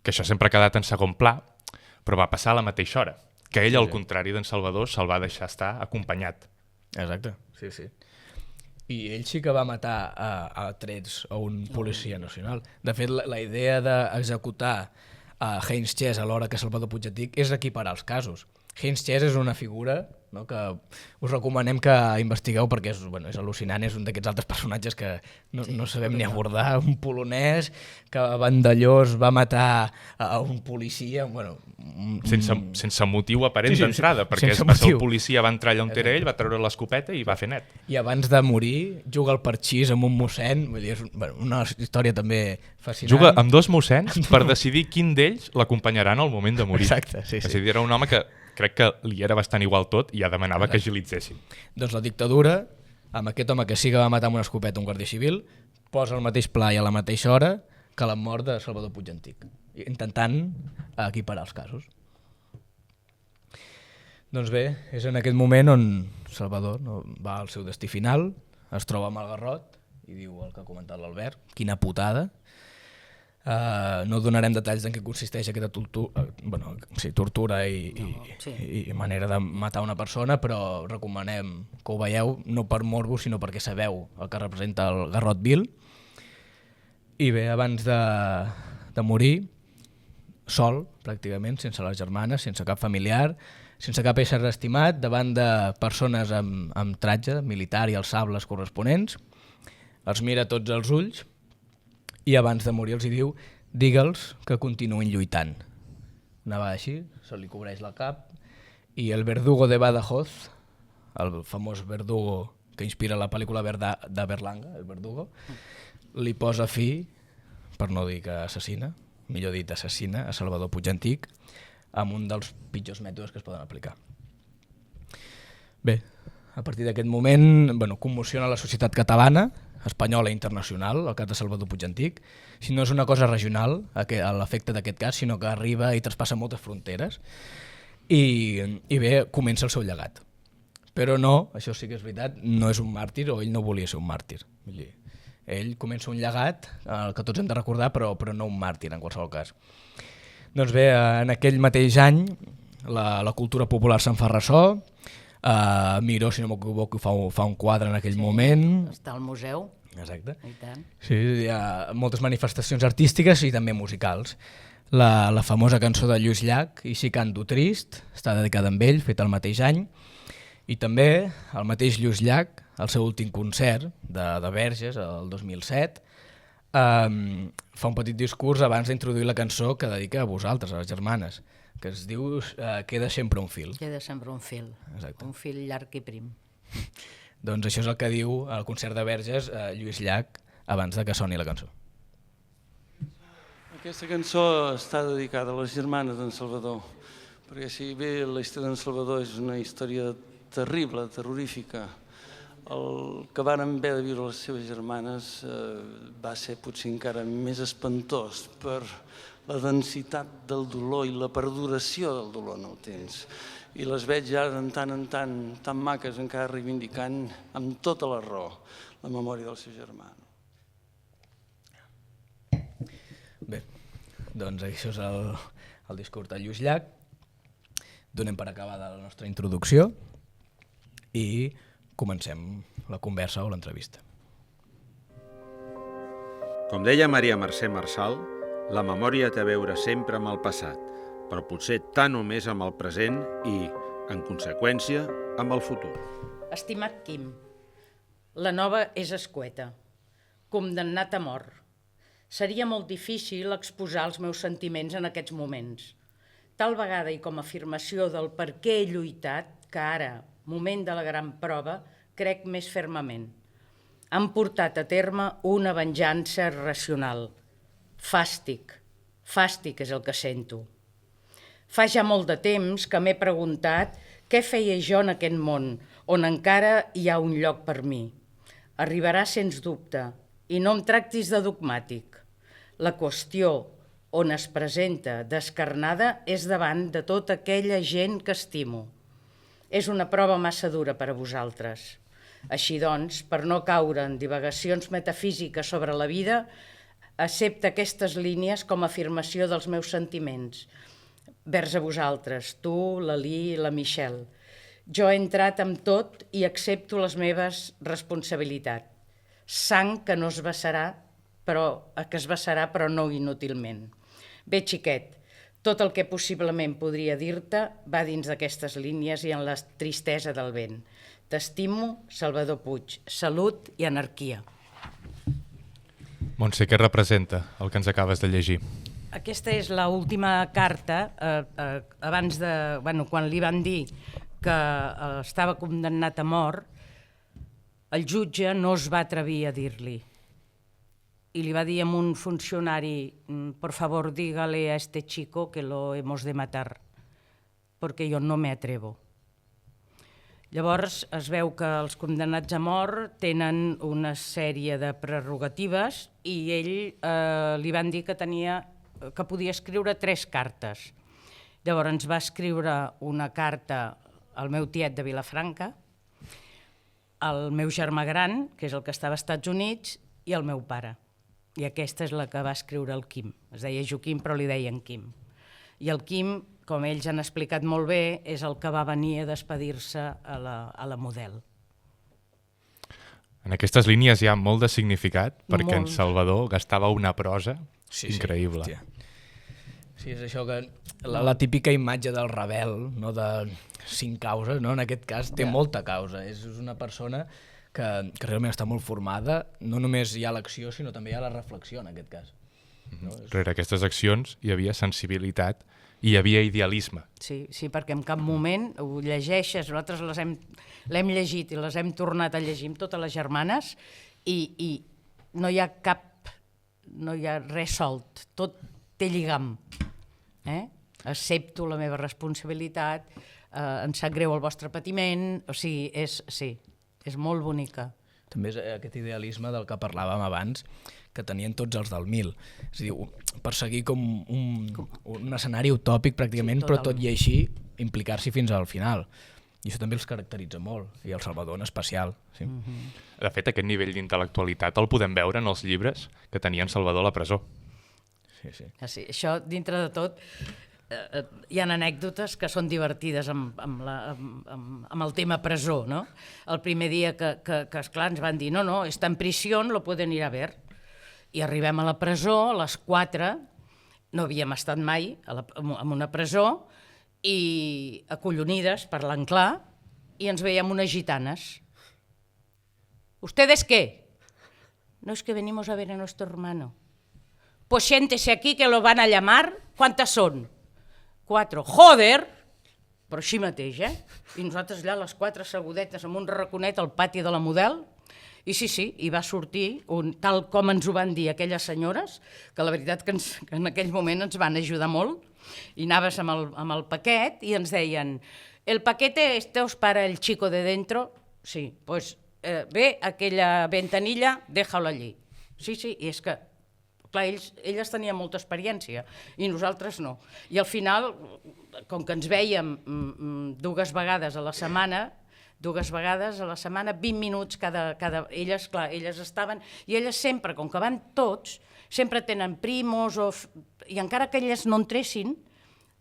que això sempre ha quedat en segon pla, però va passar a la mateixa hora, que ell, al contrari d'en Salvador, se'l va deixar estar acompanyat. Exacte, sí, sí. I ell sí que va matar a trets a un policia nacional. De fet, la idea d'executar a Heinz Chess a l'hora que Salvador Puigantic és equiparar els casos. Heinz Chess és una figura, no, que us recomanem que investigueu perquè és al·lucinant, és un d'aquests altres personatges que no sabem ni abordar, un polonès que a Vandellós va matar a un policia... Sense motiu aparent d'entrada, perquè va ser el policia, va entrar allà on era ell, va treure l'escopeta i va fer net. I abans de morir juga al parxís amb un mossèn, vull dir, és una història també fascinant. Juga amb dos mossèns per decidir quin d'ells l'acompanyarà en el moment de morir. Exacte, sí, sí. És a dir, era un home que crec que li era bastant igual tot i ja demanava que agilitzessin. Doncs la dictadura, amb aquest home que sí que va matar amb una escopeta un guàrdia civil, posa al mateix pla i a la mateixa hora que la mort de Salvador Puig Antic, intentant equiparar els casos. Doncs bé, és en aquest moment on Salvador va al seu destí final, es troba amb el garrot i diu el que ha comentat l'Albert, quina putada. No donarem detalls en què consisteix aquesta tortura i manera de matar una persona, però recomanem que ho veieu no per morbo, sinó perquè sabeu el que representa el garrot vil. I bé, abans de morir, sol, pràcticament, sense les germanes, sense cap familiar, sense cap ésser estimat, davant de persones amb tratge militar i els sables corresponents, els mira tots els ulls i abans de morir els hi diu digue'ls que continuïn lluitant. Una vegada així, se li cobreix la cap i el verdugo de Badajoz, el famós verdugo que inspira la pel·lícula de Berlanga, el verdugo, li posa fi, per no dir que assassina, millor dit assassina, a Salvador Puig Antic amb un dels pitjors mètodes que es poden aplicar. Bé, a partir d'aquest moment commociona la societat catalana, espanyola i internacional, el cas de Salvador Puig Antic. Si no és una cosa regional, a l'efecte d'aquest cas, sinó que arriba i traspassa moltes fronteres. I bé, comença el seu llegat. Però no, això sí que és veritat, no és un màrtir, o ell no volia ser un màrtir. Ell comença un llegat, el que tots hem de recordar, però no un màrtir, en qualsevol cas. Doncs bé, en aquell mateix any, la cultura popular se'n fa ressò, Miró, si no m'equivoco, fa un quadre en aquell moment. Està al museu. Exacte. I tant. Sí, hi ha moltes manifestacions artístiques i també musicals. La famosa cançó de Lluís Llach, I si canto trist, està dedicada a ell, feta el mateix any. I també el mateix Lluís Llach, al seu últim concert de Verges, el 2007, fa un petit discurs abans d'introduir la cançó que dedica a vosaltres, a les germanes, que es diu Queda sempre un fil. Queda sempre un fil. Exacte. Un fil llarg i prim. Doncs això és el que diu al concert de Verges Lluís Llach abans de que soni la cançó. Aquesta cançó està dedicada a les germanes d'en Salvador, perquè si bé la història d'en Salvador és una història terrible, terrorífica, el que varen haver de viure les seves germanes va ser potser encara més espantós per la densitat del dolor i la perduració del dolor en el temps. I les veig ara en tant tan maques, encara reivindicant amb tota la raó la memòria del seu germà. Bé, doncs això és el discurs de Lluís Llach. Donem per acabada la nostra introducció i comencem la conversa o l'entrevista. Com deia Maria Mercè Marçal, la memòria té a veure sempre amb el passat, però potser tant o més amb el present i, en conseqüència, amb el futur. Estimat Quim, la nova és escueta, condemnat a mort. Seria molt difícil exposar els meus sentiments en aquests moments. Tal vegada i com a afirmació del per què he lluitat, que ara, moment de la gran prova, crec més fermament. Han portat a terme una venjança racional. Fàstic és el que sento. Fa ja molt de temps que m'he preguntat què feia jo en aquest món, on encara hi ha un lloc per mi. Arribarà sens dubte, i no em tractis de dogmàtic. La qüestió on es presenta descarnada és davant de tota aquella gent que estimo. És una prova massa dura per a vosaltres. Així doncs, per no caure en divagacions metafísiques sobre la vida, accepta aquestes línies com a afirmació dels meus sentiments. Vers a vosaltres, tu, l'Alí i la Michelle. Jo he entrat amb tot i accepto les meves responsabilitats. Sang que no es vessarà, que es vessarà, però no inútilment. Bé, xiquet, tot el que possiblement podria dir-te va dins d'aquestes línies i en la tristesa del vent. T'estimo, Salvador Puig. Salut i anarquia. Montse, què representa el que ens acabes de llegir? Aquesta és l'última carta, abans de, quan li van dir que estava condemnat a mort, el jutge no es va atrevir a dir-li. I li va dir a un funcionari, por favor, dígale a este chico que lo hemos de matar. porque yo no me atrevo. Llavors es veu que els condemnats a mort tenen una sèrie de prerrogatives i ell li van dir que podia escriure 3 cartes. Llavors ens va escriure una carta al meu tiet de Vilafranca, al meu germà gran, que és el que estava als Estats Units, i al meu pare. I aquesta és la que va escriure el Quim. Es deia Joaquim, però li deien Quim. I el Quim, com ells han explicat molt bé, és el que va venir a despedir-se a la Model. En aquestes línies hi ha molt de significat, perquè en Salvador gastava una prosa increïble. Sí, és això que la típica imatge del rebel, no, de 5 causes, no? En aquest cas té molta causa. És una persona que realment està molt formada, no només hi ha l'acció, sinó també hi ha la reflexió en aquest cas. Rere aquestes accions hi havia sensibilitat i hi havia idealisme. Sí, perquè en cap moment ho llegeixes, nosaltres l'hem llegit i les hem tornat a llegir amb totes les germanes i no hi ha res solt, tot té lligam. Accepto la meva responsabilitat, em sap greu el vostre patiment, o sigui, és molt bonica. També és aquest idealisme del que parlàvem abans, que tenien tots els del 1000. És a dir, perseguir com un escenari utòpic pràcticament, però tot i així implicar-s'hi fins al final. I això també els caracteritza molt, i el Salvador en especial. De fet, aquest nivell d'intel·lectualitat el podem veure en els llibres que tenia en Salvador a la presó. Sí. Això, dintre de tot, hi ha anècdotes que són divertides amb el tema presó, no? El primer dia que esclar, ens van dir no, està en prisió, lo pueden ir a ver. I arribem a la presó, a les 4, no havíem estat mai en una presó, i acollonides, parlant clar, i ens veiem unes gitanes. ¿Ustedes qué? No, es que venimos a ver a nuestro hermano. Pues siéntese aquí que lo van a llamar. ¿Cuántas son? 4. Joder! Però així mateix, I nosaltres allà, les 4 segudetes, amb un raconet al pati de la Model, i hi va sortir, tal com ens ho van dir aquelles senyores, que la veritat que en aquell moment ens van ajudar molt, i anaves amb el paquet i ens deien el paquete este os para el chico de dentro, sí, pues ve aquella ventanilla, déjalo allí. Sí, i és que clar, elles tenien molta experiència i nosaltres no. I al final, com que ens vèiem 2 vegades a la setmana, 20 minuts cada... Elles estaven... I elles sempre, com que van tots, sempre tenen primos i encara que elles no entressin,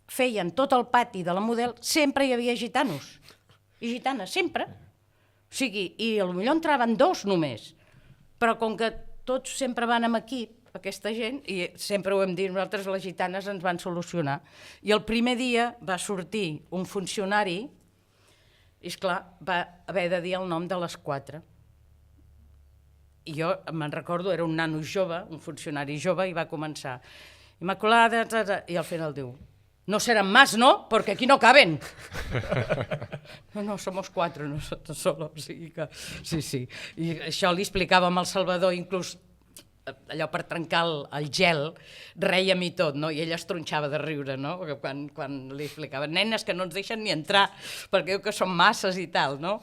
feien tot el pati de la Model, sempre hi havia gitanos. I gitanes, sempre. O sigui, i potser entraven 2 només. Però com que tots sempre van amb equip, aquesta gent, i sempre ho hem dit, nosaltres les gitanes ens van solucionar. I el primer dia va sortir un funcionari i, esclar, va haver de dir el nom de les 4. I jo me'n recordo, era un nano jove, un funcionari jove, i va començar Immaculada, i al final diu no serán más, ¿no? Porque aquí no caben. No, somos 4 nosotros solo. Sí. I això li explicàvem al Salvador, inclús allò per trencar el gel, rèiem i tot, no? I ella es tronxava de riure, no? Quan li explicaven, nenes que no ens deixen ni entrar, perquè diu que són masses i tal, no?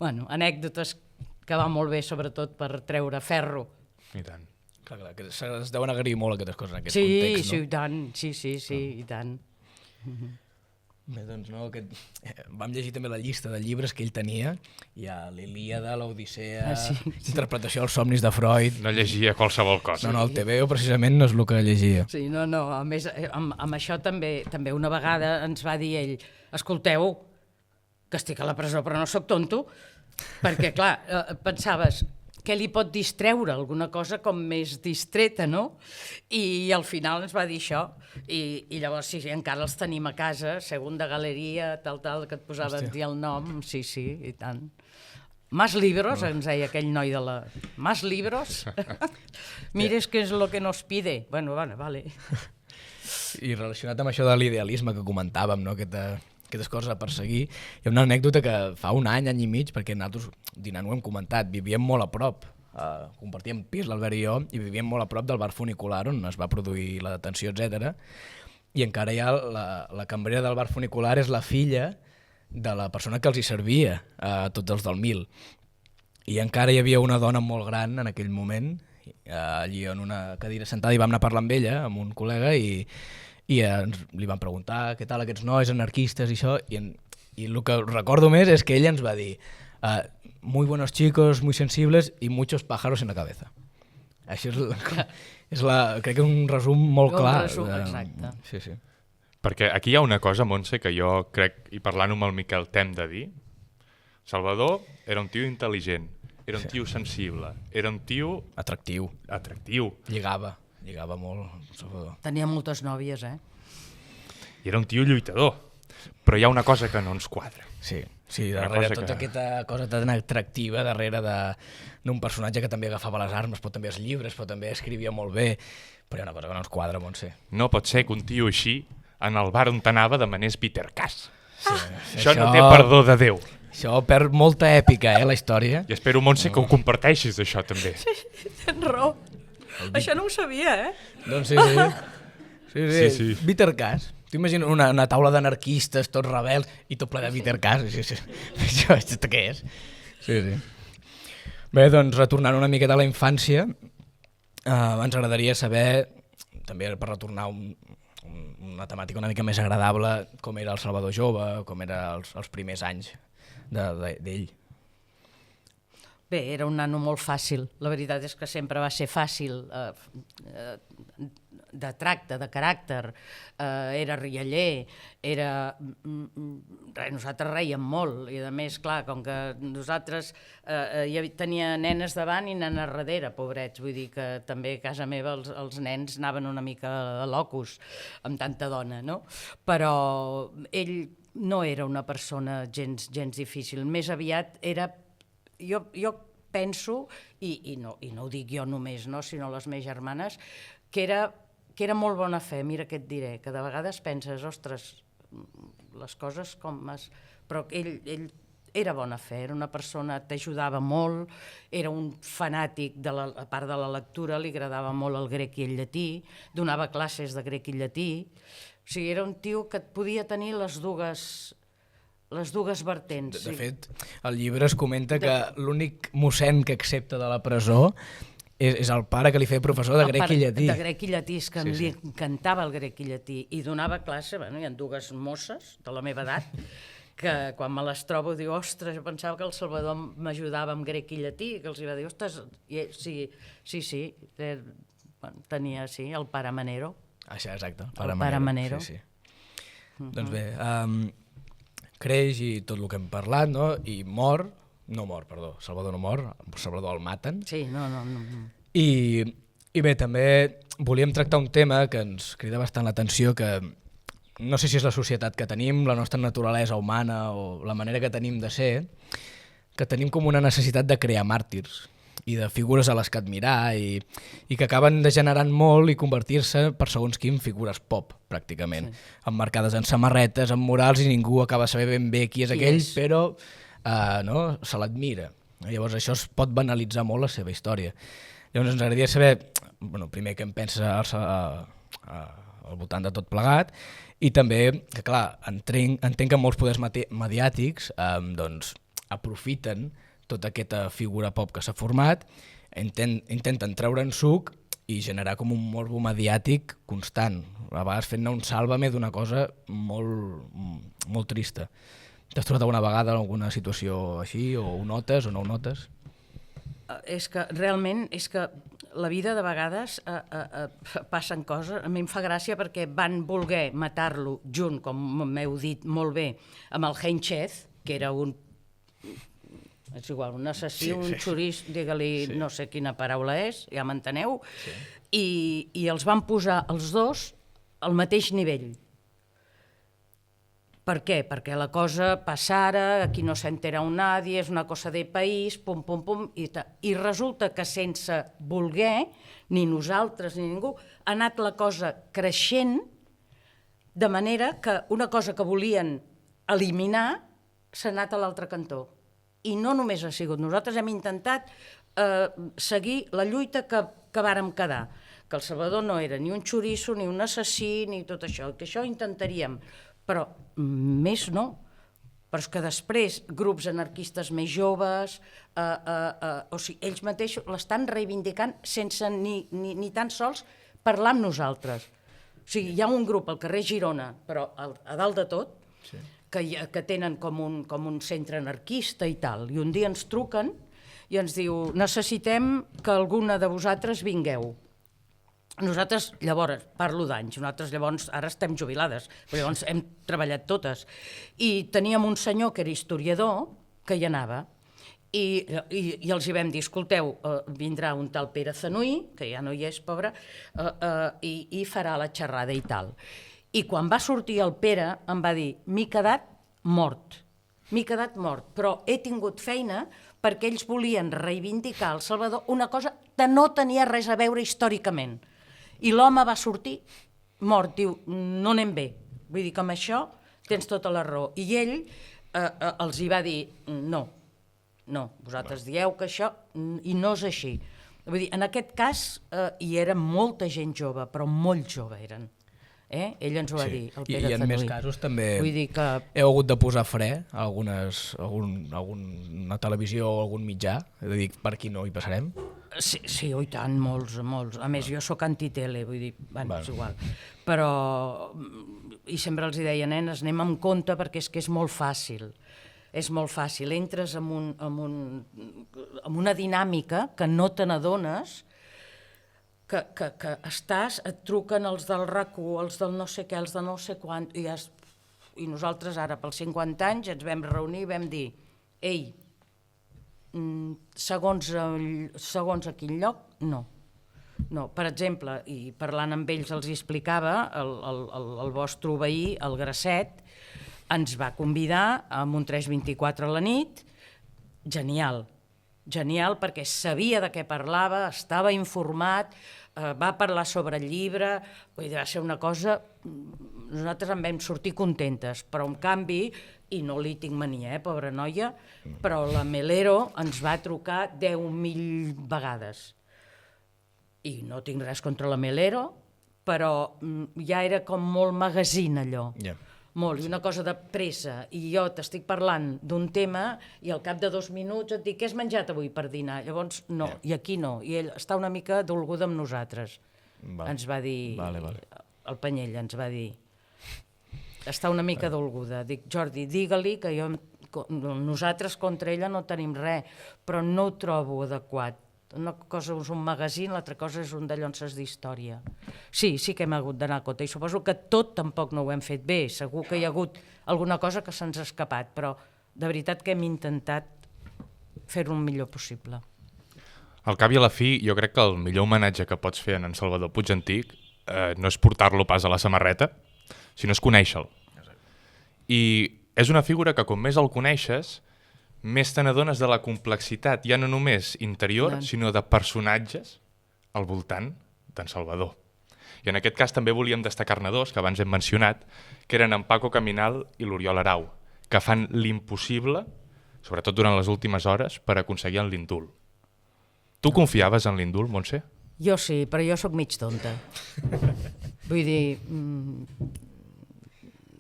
Bueno, anècdotes que va molt bé, sobretot per treure ferro. I tant. Clar, que es deuen agrair molt aquestes coses en aquest context, no? Sí, i tant, sí, i tant. Bé, doncs no, vam llegir també la llista de llibres que ell tenia. Hi ha l'Ilíada, l'Odissea, interpretació dels somnis de Freud. No llegia qualsevol cosa. No, el TVO precisament no és el que llegia. Sí, no, a més, amb això també una vegada ens va dir ell, escolteu, que estic a la presó però no sóc tonto, perquè clar, pensaves, què li pot distreure? Alguna cosa com més distreta, no? I al final ens va dir això. I llavors, sí, encara els tenim a casa, segunda galeria, tal, que et posaves dir el nom, sí, i tant. Más libros, ens deia aquell noi de la... Más libros? Mires què és lo que nos pide. Bueno, vale. I relacionat amb això de l'idealisme que comentàvem, no? Aquestes coses a perseguir. Hi ha una anècdota que fa un any i mig, perquè nosaltres dinant ho hem comentat, vivíem molt a prop, compartíem pis l'Albert i jo, i vivíem molt a prop del bar funicular on es va produir la detenció, etc. i encara hi ha la cambrera del bar funicular és la filla de la persona que els hi servia a tots els del Mil. I encara hi havia una dona molt gran en aquell moment, allí en una cadira sentada, i vam anar a parlar amb ella, amb un col·lega, i li vam preguntar què tal aquests nois anarquistes i això, i el que recordo més és que ella ens va dir muy buenos chicos, muy sensibles y muchos pájaros en la cabeza. Això crec que és un resum molt clar. Exacte. Sí. Perquè aquí hi ha una cosa, Montse, que jo crec, i parlant amb el Miquel t'hem de dir, Salvador era un tio intel·ligent, era un tio sensible, era un tio... Atractiu. Lligava molt, Salvador. Tenia moltes nòvies, I era un tio lluitador, però hi ha una cosa que no ens quadra. Sí, darrere tota aquesta cosa tan atractiva, darrere d'un personatge que també agafava les armes, però també els llibres, però també escrivia molt bé, però hi ha una cosa que no ens quadra, Montse. No pot ser que un tio així, en el bar on t'anava, demanés Peter Cass. Això no té perdó de Déu. Això perd molta èpica, la història. I espero, Montse, que ho comparteixis, això, també. Tens raó. Això no ho sabia, Doncs sí. Peter Cass. T'imagino una taula d'anarquistes, tots rebels, i tot ple de Peter Cass. Això què és? Sí. Bé, doncs, retornant una miqueta a la infància, ens agradaria saber, també per retornar una temàtica una mica més agradable, com era el Salvador jove, com eren els primers anys d'ell. Bé, era un nano molt fàcil. La veritat és que sempre va ser fàcil de tracte, de caràcter. Era rialler, nosaltres reiem molt i a més, clar, com que nosaltres tenia nenes davant i nenes darrere, pobrets, vull dir que també a casa meva els nens anaven una mica a locus amb tanta dona, no? Però ell no era una persona gens difícil, més aviat era... Jo penso, i no ho dic jo només, sinó les meves germanes, que era molt bona fe, mira què et diré, que de vegades penses, ostres, les coses com... Però ell era bona fe, era una persona, t'ajudava molt, era un fanàtic, a part de la lectura, li agradava molt el grec i el llatí, donava classes de grec i llatí, o sigui, era un tio que et podia tenir les dues vertents. De fet, al llibre es comenta que l'únic mossèn que accepta de la presó és el pare que li feia professor de grec i llatí. De grec i llatí, és que li encantava el grec i llatí, i donava classe, hi ha dues mosses de la meva edat, que quan me les trobo diu, ostres, jo pensava que el Salvador m'ajudava amb grec i llatí, que els va dir, ostres, sí, tenia, el pare Manero. Això, exacte, el pare Manero. Sí. Doncs bé, creix i tot el que hem parlat, no? I Salvador no mor, Salvador el maten. Sí, no. I bé, també volíem tractar un tema que ens crida bastant l'atenció, que no sé si és la societat que tenim, la nostra naturalesa humana o la manera que tenim de ser, que tenim com una necessitat de crear màrtirs i de figures a les que admirar i que acaben degenerant molt i convertir-se per segons quin figures pop, pràcticament, emmarcades en samarretes, en murals, i ningú acaba de saber ben bé qui és aquell, però se l'admira. Llavors això es pot banalitzar molt la seva història. Llavors ens agradaria saber, primer què en pensa al voltant de tot plegat, i també que, clar, entenc que molts poders mediàtics aprofiten tota aquesta figura pop que s'ha format, intenten treure'n suc i generar com un morbo mediàtic constant, a vegades fent-ne un sàlvame d'una cosa molt trista. T'has trobat alguna vegada en alguna situació així, o ho notes o no ho notes? És que realment la vida de vegades passen coses. A mi em fa gràcia perquè van voler matar-lo junt, com m'heu dit molt bé, amb el Henchez, que era un... És igual, un assassí, un xurís, digue-li, no sé quina paraula és, ja m'enteneu, i els van posar els dos al mateix nivell. Per què? Perquè la cosa passara, aquí no s'entera un nadie, és una cosa de país, pum, i resulta que sense voler, ni nosaltres ni ningú, ha anat la cosa creixent, de manera que una cosa que volien eliminar s'ha anat a l'altre cantó. I no només ha sigut, nosaltres hem intentat seguir la lluita que que vàrem quedar, que el Salvador no era ni un xoriço, ni un assassí, ni tot això, que això intentaríem, però més no. Però és que després grups anarquistes més joves, o sigui, ells mateixos l'estan reivindicant sense ni tan sols parlar amb nosaltres. O sigui, hi ha un grup al carrer Girona, però a dalt de tot, que tenen com un centre anarquista i tal, i un dia ens truquen i ens diu, necessitem que alguna de vosaltres vingueu. Nosaltres, llavors, parlo d'anys, nosaltres llavors ara estem jubilades, però llavors hem treballat totes. I teníem un senyor que era historiador que hi anava i els hi vam dir, escolteu, vindrà un tal Pere Zanuí, que ja no hi és, pobre, i farà la xerrada i tal. I quan va sortir el Pere em va dir, m'he quedat mort, però he tingut feina perquè ells volien reivindicar al Salvador una cosa que no tenia res a veure històricament. I l'home va sortir mort, diu, no anem bé. Vull dir que amb això tens tota la raó. I ell els hi va dir, no, vosaltres dieu que això, i no és així. Vull dir, en aquest cas hi era molta gent jove, però molt jove eren. Ell ens ho va dir, el Pere Zanuí. I en més casos també heu hagut de posar fre a alguna televisió o algun mitjà, és a dir, per aquí no hi passarem? Sí, i tant, molts. A més, jo sóc antitele, vull dir, és igual. Però, i sempre els deia, nenes, anem amb compte perquè és que és molt fàcil. És molt fàcil, entres en una dinàmica que no te n'adones, que estàs, et truquen els del RAC1, els del no sé què, els de no sé quant, i nosaltres ara, pels 50 anys, ens vam reunir i vam dir, ei, segons a quin lloc, no. Per exemple, i parlant amb ells els hi explicava, el vostre veí, el Grasset, ens va convidar a un 324 a la nit, genial perquè sabia de què parlava, estava informat, va parlar sobre el llibre, vull dir, va ser una cosa, nosaltres en vam sortir contentes, però en canvi, i no li tinc mania, pobra noia, però la Melero ens va trucar 10.000 vegades. I no tinc res contra la Melero, però ja era com molt magazine allò. Molt, i una cosa de pressa, i jo t'estic parlant d'un tema i al cap de 2 minuts et dic, què has menjat avui per dinar? Llavors, no, i aquí no, i ell està una mica dolguda amb nosaltres. Ens va dir, el Panyell ens va dir, està una mica dolguda. Dic, Jordi, digue-li que nosaltres contra ella no tenim res, però no ho trobo adequat. Una cosa és un magazín, l'altra cosa és un de llonces d'història. Sí que hem hagut d'anar a compte, i suposo que tot tampoc no ho hem fet bé, segur que hi ha hagut alguna cosa que se'ns ha escapat, però de veritat que hem intentat fer-ho el millor possible. Al cap i a la fi, jo crec que el millor homenatge que pots fer en Salvador Puig Antic no és portar-lo pas a la samarreta, sinó és conèixer-lo. I és una figura que com més el coneixes, més te n'adones de la complexitat, ja no només interior, sinó de personatges al voltant d'en Salvador. I en aquest cas també volíem destacar-ne 2, que abans hem mencionat, que eren en Paco Caminal i l'Oriol Arau, que fan l'impossible, sobretot durant les últimes hores, per aconseguir l'indult. Tu confiaves en l'indult, Montse? Jo sí, però jo sóc mig tonta. Vull dir...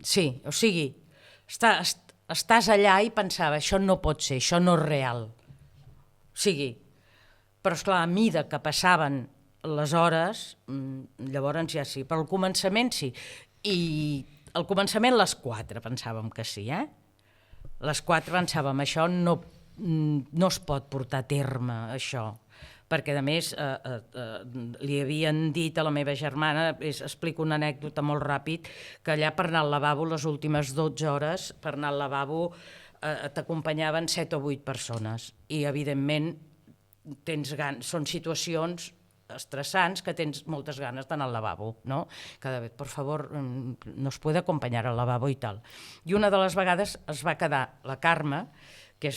Sí, o sigui, estàs allà i pensava, això no pot ser, això no és real. O sigui, però esclar, a mida que passaven les hores, llavors ja sí, però al començament sí. I al començament les 4 pensàvem que sí, Les 4 pensàvem, això no es pot portar a terme, això. Perquè, a més, li havien dit a la meva germana, explico una anècdota molt ràpid, que allà per anar al lavabo, les últimes 12 hores, per anar al lavabo t'acompanyaven 7 o 8 persones. I, evidentment, són situacions estressants que tens moltes ganes d'anar al lavabo, no? Cada vegada, per favor, nos puede acompanyar al lavabo i tal. I una de les vegades es va quedar la Carme, que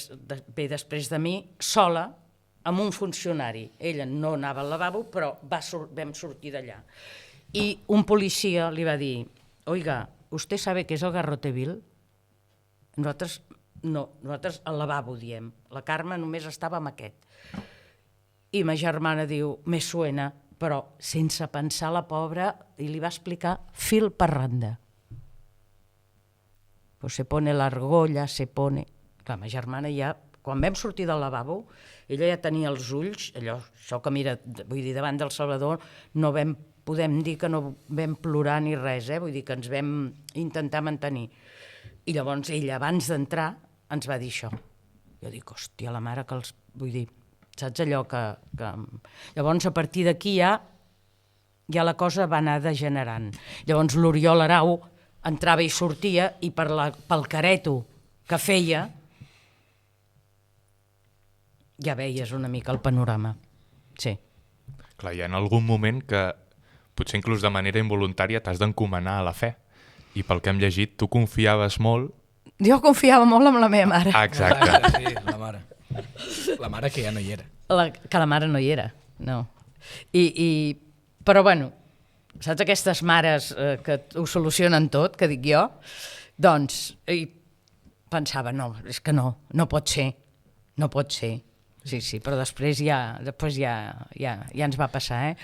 ve després de mi, sola, amb un funcionari. Ella no anava al lavabo, però vam sortir d'allà. I un policia li va dir, oiga, ¿usted sabe qué es el garrote vil? Nosaltres no, nosaltres al lavabo diem. La Carme només estava amb aquest. I ma germana diu, me suena, però sense pensar la pobra, i li va explicar fil per randa. Pues se pone la argolla, se pone... Clar, ma germana ja, quan vam sortir del lavabo, ella ja tenia els ulls, això que mira, vull dir, davant del Salvador, no podem dir que no vam plorar ni res, vull dir que ens vam intentar mantenir. I llavors ella, abans d'entrar, ens va dir això. Jo dic, hòstia, la mare que els... Vull dir, saps allò que... Llavors, a partir d'aquí ja la cosa va anar degenerant. Llavors, l'Oriol Arau entrava i sortia i pel careto que feia ja veies una mica el panorama. Sí. Clar, hi ha en algun moment que potser inclús de manera involuntària t'has d'encomanar a la fe. I pel que hem llegit, tu confiaves molt... Jo confiava molt en la meva mare. Exacte. Sí, la mare. La mare que ja no hi era. Que la mare no hi era, no. Però bueno, saps aquestes mares que ho solucionen tot, que dic jo? Doncs pensava, no, és que no pot ser, no pot ser. Sí, però després ja ens va passar,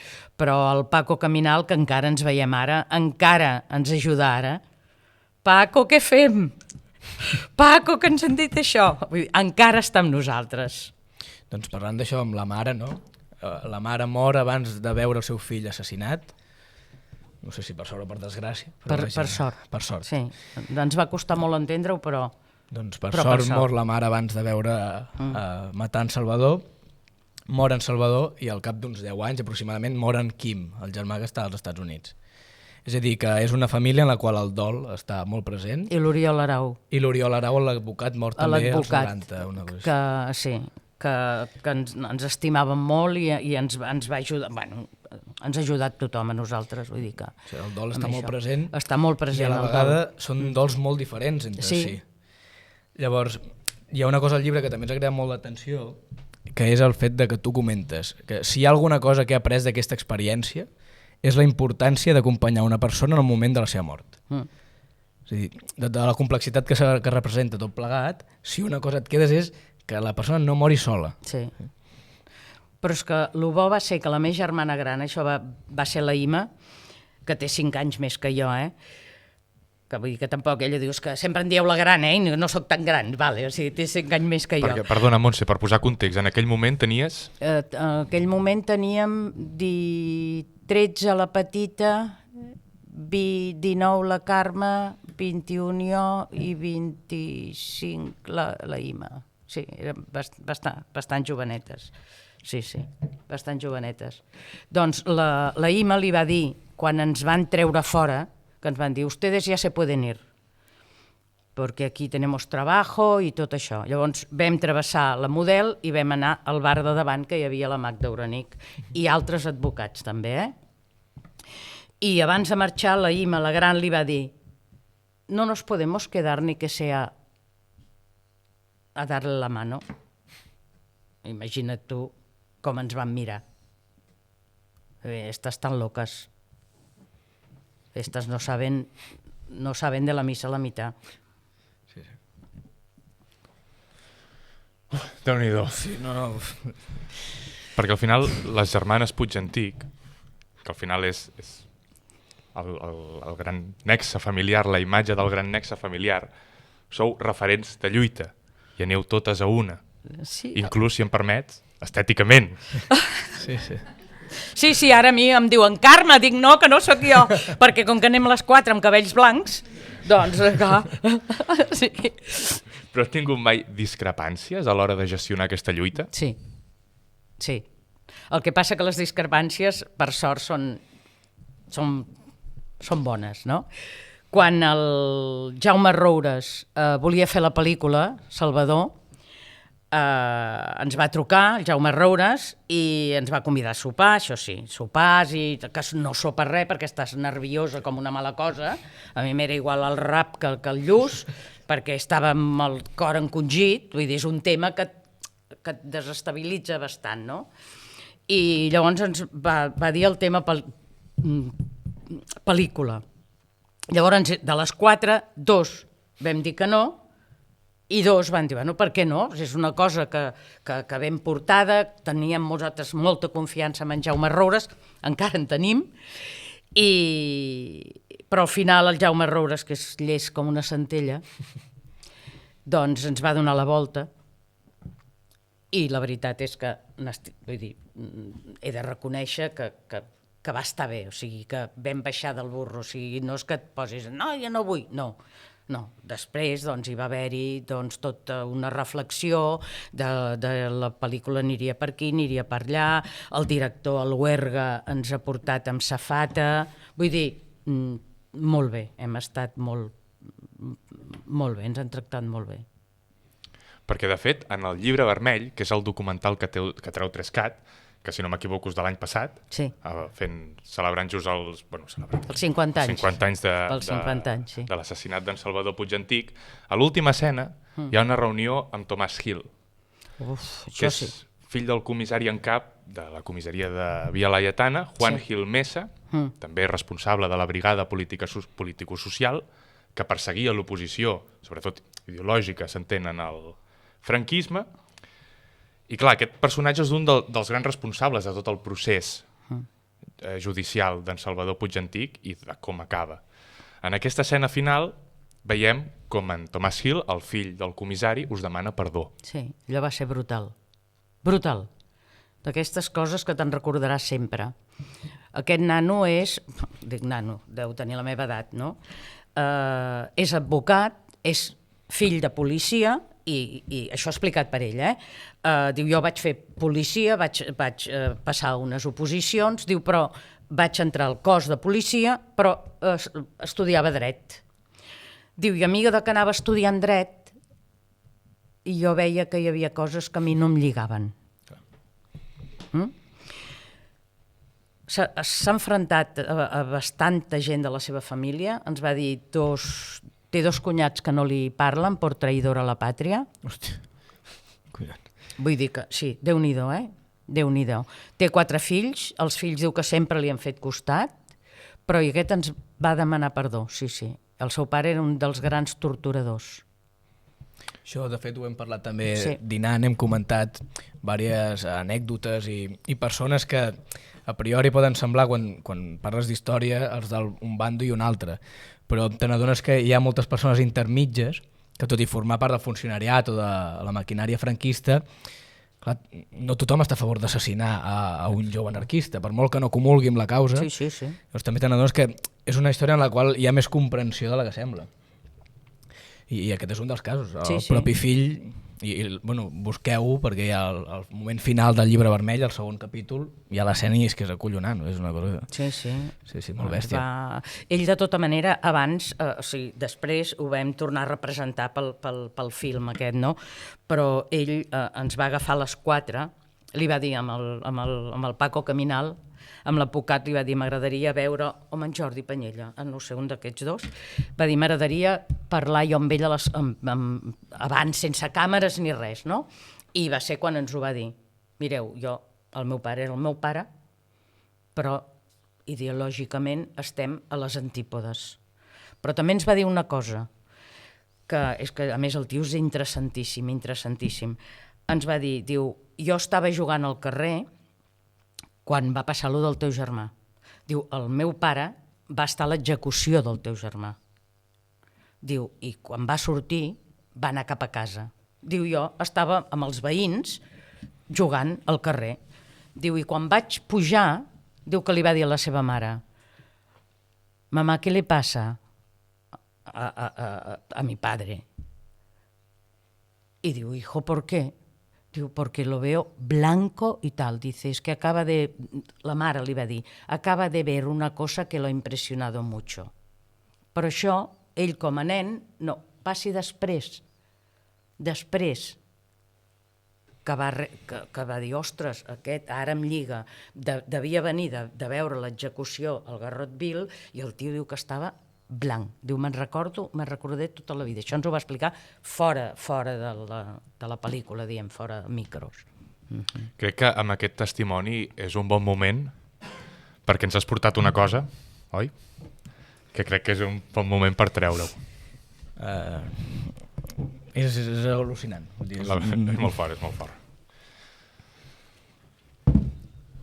Però el Paco Caminal, que encara ens veiem ara, encara ens ajuda ara. Paco, què fem? Paco, que ens han dit això. Vull dir, encara està amb nosaltres. Doncs parlant d'això amb la mare, no? La mare mor abans de veure el seu fill assassinat. No sé si per sort o per desgràcia. Per sort. Per sort. Sí, ens va costar molt entendre-ho, però... Doncs per sort mor la mare abans de veure matar en Salvador. Mor en Salvador i al cap d'uns 10 anys aproximadament mor en Quim, el germà que està als Estats Units. És a dir, que és una família en la qual el dol està molt present. I l'Oriol Arau. I l'Oriol Arau, l'advocat, mort també als 90. Que ens estimàvem molt i ens va ajudar, bueno, ens ha ajudat tothom a nosaltres, vull dir que... Sí, el dol està molt present. Està molt present. I a la vegada són dols molt diferents entre si. Llavors, hi ha una cosa al llibre que també ens ha creat molt l'atenció, que és el fet de que tu comentes que si hi ha alguna cosa que he après d'aquesta experiència és la importància d'acompanyar una persona en el moment de la seva mort. És a dir, de la complexitat que representa tot plegat, si una cosa et quedes és que la persona no mori sola. Sí. Però és que el bo va ser que la meva germana gran, això va ser la Ima, que té 5 anys més que jo, que vull dir que tampoc, ella diu que sempre em dieu la gran, i no sóc tan gran, vale, o sigui, té 5 anys més que jo. Perdona, Montse, per posar context, en aquell moment tenies... En aquell moment teníem 13 la petita, 19 la Carme, 21 jo i 25 la Ima. Sí, eren bastant jovenetes. Sí, bastant jovenetes. Doncs la Ima li va dir, quan ens van treure fora, que ens van dir, ustedes ja se pueden ir, perquè aquí tenemos trabajo i tot això. Llavors vam travessar la Model i vam anar al bar de davant, que hi havia la Magda Uranic, i altres advocats també, I abans de marxar, la Ima, la gran, li va dir, no nos podemos quedar ni que sea a darle la mano. Imagina't tu com ens van mirar. Estas tan locas. Estas no saben de la misa la mitad. Sí. Déu-n'hi-do. Sí, no. Perquè al final les germanes Puigantic, que al final és el gran nexe familiar, la imatge del gran nexe familiar, sou referents de lluita i aneu totes a una. Sí. Inclús, si em permets, estèticament. Sí, ara a mi em diuen Carme, dic no, que no sóc jo, perquè com que anem les 4 amb cabells blancs, doncs clar. Sí. Però has tingut mai discrepàncies a l'hora de gestionar aquesta lluita? Sí. El que passa que les discrepàncies, per sort, són bones, no? Quan el Jaume Roures volia fer la pel·lícula, Salvador, ens va trucar el Jaume Roures i ens va convidar a sopar, això sí, sopars i que no sopes res perquè estàs nerviosa com una mala cosa. A mi m'era igual el rap que el lluç, perquè estava amb el cor encongit, vull dir, és un tema que et desestabilitza bastant, no? I llavors ens va dir el tema pel·lícula. Llavors, de les 4, 2 vam dir que no, I dos van dir, bueno, per què no? És una cosa que ben portada, teníem nosaltres molta confiança en Jaume Roures, encara en tenim, però al final el Jaume Roures, que és llest com una centella, doncs ens va donar la volta, i la veritat és que vull dir, he de reconèixer que va estar bé, o sigui, que vam baixar del burro, o sigui, no és que et posis, no, jo no vull, no. Després hi va haver-hi tota una reflexió de la pel·lícula aniria per aquí, aniria per allà, el director, el Huerga, ens ha portat amb safata, vull dir, molt bé, hem estat molt bé, ens han tractat molt bé. Perquè, de fet, en el Llibre Vermell, que és el documental que treu Trescat, que si no m'equivoco és de l'any passat, celebrant just els 50 anys de l'assassinat d'en Salvador Puigantic, a l'última escena hi ha una reunió amb Tomàs Gil, que és fill del comissari en cap de la comissaria de Via Laietana, Juan Gil Mesa, també responsable de la brigada político-social, que perseguia l'oposició, sobretot ideològica, s'entén, en el franquisme. I clar, aquest personatge és un dels grans responsables de tot el procés judicial d'en Salvador Puigantic i de com acaba. En aquesta escena final veiem com en Tomàs Gil, el fill del comissari, us demana perdó. Sí, allò va ser brutal. Brutal. D'aquestes coses que te'n recordaràs sempre. Aquest nano dic nano, deu tenir la meva edat, no? És advocat, és fill de policia, i això explicat per ell, diu, jo vaig fer policia, vaig passar unes oposicions, diu, però vaig entrar al cos de policia, però estudiava dret. Diu, i a mi de que anava estudiant dret, i jo veia que hi havia coses que a mi no em lligaven. S'ha enfrontat a bastanta gent de la seva família, ens va dir té dos cunyats que no li parlen per traïdora a la pàtria. Hòstia, cuidat. Vull dir que, sí, Déu-n'hi-do, Déu-n'hi-do. Té 4 fills, els fills diu que sempre li han fet costat, però aquest ens va demanar perdó, sí. El seu pare era un dels grans torturadors. Això, de fet, ho hem parlat també dinant, hem comentat diverses anècdotes i persones que a priori poden semblar, quan parles d'història, els d'un bando i un altre, però te n'adones que hi ha moltes persones intermitges que, tot i formar part del funcionariat o de la maquinària franquista, clar, no tothom està a favor d'assassinar a un jove anarquista, per molt que no comulgui amb la causa. Sí. Doncs també te n'adones que és una història en la qual hi ha més comprensió de la que sembla. I aquest és un dels casos. El propi fill, busqueu-ho, perquè hi ha el moment final del Llibre Vermell, el segon capítol, hi ha l'escena i és que és acollonant, és una cosa... Sí, molt bèstia. Ell, de tota manera, abans, després ho vam tornar a representar pel film aquest, no? Però ell ens va agafar a les 4, li va dir amb el Paco Caminal, amb l'advocat li va dir, m'agradaria veure, amb en Jordi Panyella, no sé, un d'aquests dos, va dir, m'agradaria parlar jo amb ell abans, sense càmeres ni res, no? I va ser quan ens ho va dir. Mireu, el meu pare era el meu pare, però ideològicament estem a les antípodes. Però també ens va dir una cosa, que és que a més el tio és interessantíssim. Ens va dir, diu, jo estava jugant al carrer quan va passar allò del teu germà. Diu, el meu pare va estar a l'execució del teu germà. Diu, i quan va sortir va anar cap a casa. Diu, jo estava amb els veïns jugant al carrer. Diu, i quan vaig pujar, diu que li va dir a la seva mare, mamá, ¿qué le pasa a mi padre? Y diu, hijo, ¿por qué? Diu, porque lo veo blanco y tal. Dice, es que la mare li va dir, acaba de ver una cosa que lo ha impresionado mucho. Però això, ell com a nen, no, passi després que va dir, ostres, aquest ara em lliga, devia venir de veure l'execució al Garrot Vil i el tio diu que estava blanc. Diu, me'n recordaré tota la vida. Això ens ho va explicar fora de la pel·lícula, diem, fora micros. Crec que amb aquest testimoni és un bon moment perquè ens has portat una cosa, oi? Que crec que és un bon moment per treure-ho. És al·lucinant. És molt fort, és molt fort.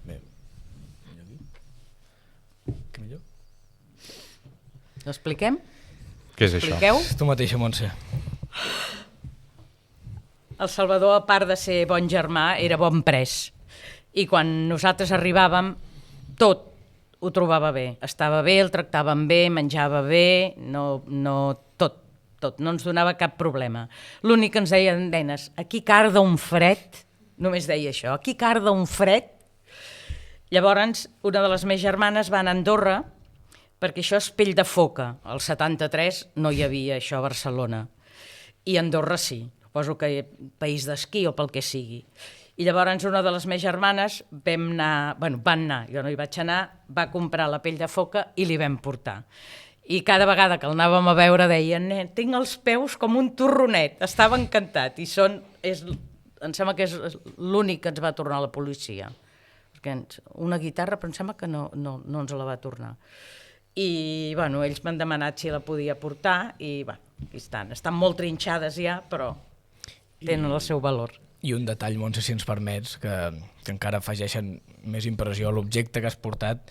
Bé. Què millor? Ho expliquem? Què és això? Expliqueu? Tu mateixa, Montse. El Salvador, a part de ser bon germà, era bon pres. I quan nosaltres arribàvem, tot ho trobava bé. Estava bé, el tractaven bé, menjava bé, tot, no ens donava cap problema. L'únic que ens deien, nenes, aquí carda un fred, només deia això, aquí carda un fred. Llavors, una de les meves germanes va anar a Andorra, perquè això és pell de foca. Al 73 no hi havia això a Barcelona. I a Andorra sí, suposo que país d'esquí o pel que sigui. I llavors una de les meves germanes van anar, jo no hi vaig anar, va comprar la pell de foca i li vam portar. I cada vegada que el anàvem a veure deien, tinc els peus com un torronet, estava encantat. I em sembla que és l'únic que ens va tornar la policia. Perquè una guitarra, però em sembla que no ens la va tornar. I ells m'han demanat si la podia portar i aquí estan. Estan molt trinxades ja, però tenen el seu valor. I un detall, Montse, si ens permets, que encara afegeixen més impressió a l'objecte que has portat,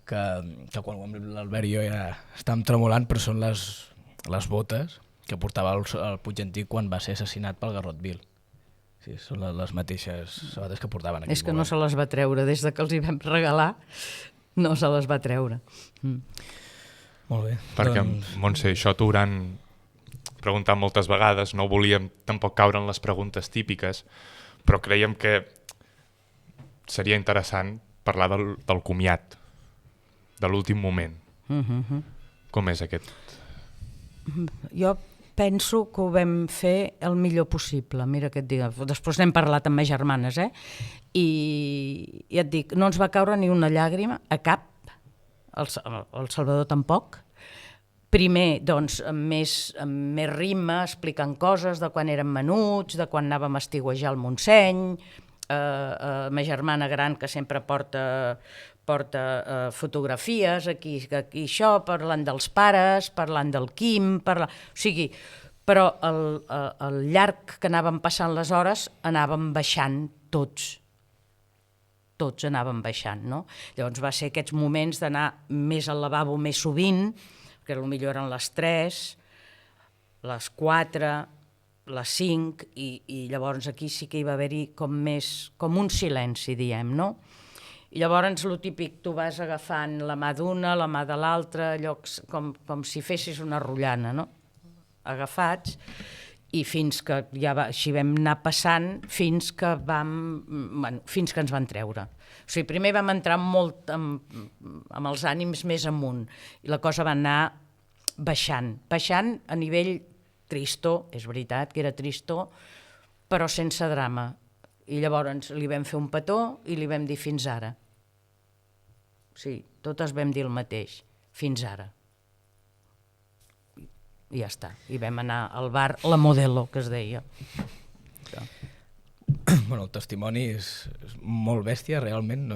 que quan l'Albert i jo ja estàvem tremolant, però són les botes que portava el Puig Antic quan va ser assassinat pel Garrot Vil. Sí, són les mateixes sabates que portaven en aquell moment. És que no se les va treure, des que els hi vam regalar, no se les va treure. Molt bé. Perquè, Montse, això t'ho hauran preguntat moltes vegades, no volíem tampoc caure en les preguntes típiques, però creiem que seria interessant parlar del comiat, de l'últim moment. Com és aquest? Jo penso que ho vam fer el millor possible. Mira què et dic. Després n'hem parlat amb mes germanes, I ja et dic, no ens va caure ni una llàgrima, a cap, el Salvador tampoc. Primer, doncs, amb més ritme, explicant coses de quan érem menuts, de quan anàvem a estiuejar al Montseny, ma germana gran que sempre porta fotografies, aquí això, parlant dels pares, parlant del Quim, o sigui, però al llarg que anàvem passant les hores anàvem baixant tots anàvem baixant, no? Llavors va ser aquests moments d'anar més al lavabo més sovint, que potser eren les 3, les 4, les 5, i llavors aquí sí que hi va haver-hi com un silenci, diem, no? I llavors, el típic, tu vas agafant la mà d'una, la mà de l'altra, allò com si fessis una rotllana, no? Agafats, i fins que així vam anar passant, fins que ens van treure. O sigui, primer vam entrar molt amb els ànims més amunt, i la cosa va anar baixant a nivell tristor, és veritat que era tristor, però sense drama. I llavors li vam fer un petó i li vam dir fins ara. Sí, totes vam dir el mateix, fins ara. I ja està. I vam anar al bar La Modelo, que es deia. Bueno, el testimoni és molt bèstia, realment.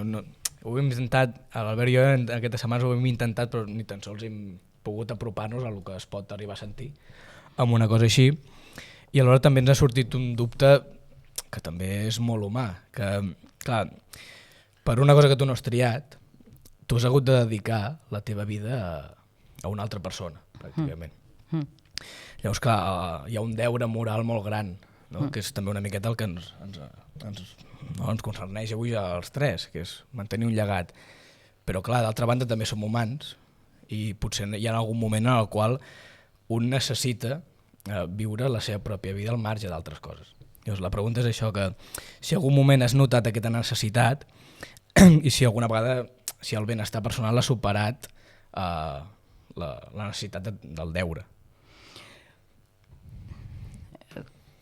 Ho hem intentat, l'Albert i jo aquestes setmanes ho hem intentat, però ni tan sols hem pogut apropar-nos a el que es pot arribar a sentir amb una cosa així. I alhora també ens ha sortit un dubte que també és molt humà, que, clar, per una cosa que tu no has triat, tu has hagut de dedicar la teva vida a una altra persona, pràcticament. Llavors, clar, hi ha un deure moral molt gran, no? Que és també una miqueta el que ens concerneix avui als tres, que és mantenir un llegat. Però, clar, d'altra banda també som humans i potser hi ha algun moment en el qual un necessita viure la seva pròpia vida al marge d'altres coses. Llavors, la pregunta és això, que si algun moment has notat aquesta necessitat i si alguna vegada, si el benestar personal ha superat la necessitat del deure.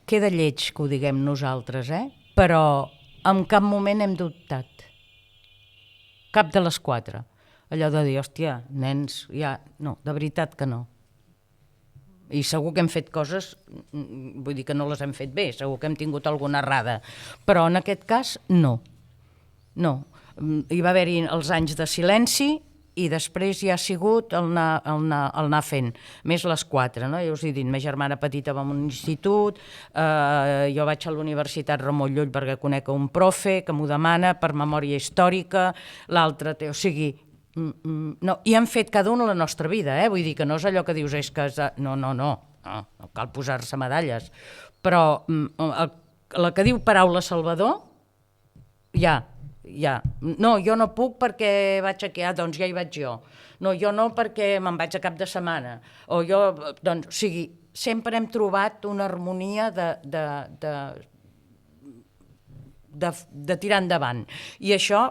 Queda lleig que ho diguem nosaltres, però en cap moment hem dubtat. Cap de les 4. Allò de dir, hòstia, nens, ja... No, de veritat que no. I segur que hem fet coses, vull dir que no les hem fet bé, segur que hem tingut alguna errada, però en aquest cas no. No. Hi va haver-hi els anys de silenci i després ja ha sigut el anar fent, més les 4, no? Ja us he dit, ma germana petita va a un institut, jo vaig a la Universitat Ramon Llull perquè conec un profe que m'ho demana per memòria històrica, l'altre té, o sigui, no, i hem fet cada un la nostra vida, vull dir que no és allò que dius, és que... No cal posar-se medalles, però la que diu paraula Salvador, ja, no, jo no puc perquè vaig aquí, doncs ja hi vaig jo. No, jo no perquè me'n vaig a cap de setmana. O jo, doncs, o sigui, sempre hem trobat una harmonia de tirar endavant. I això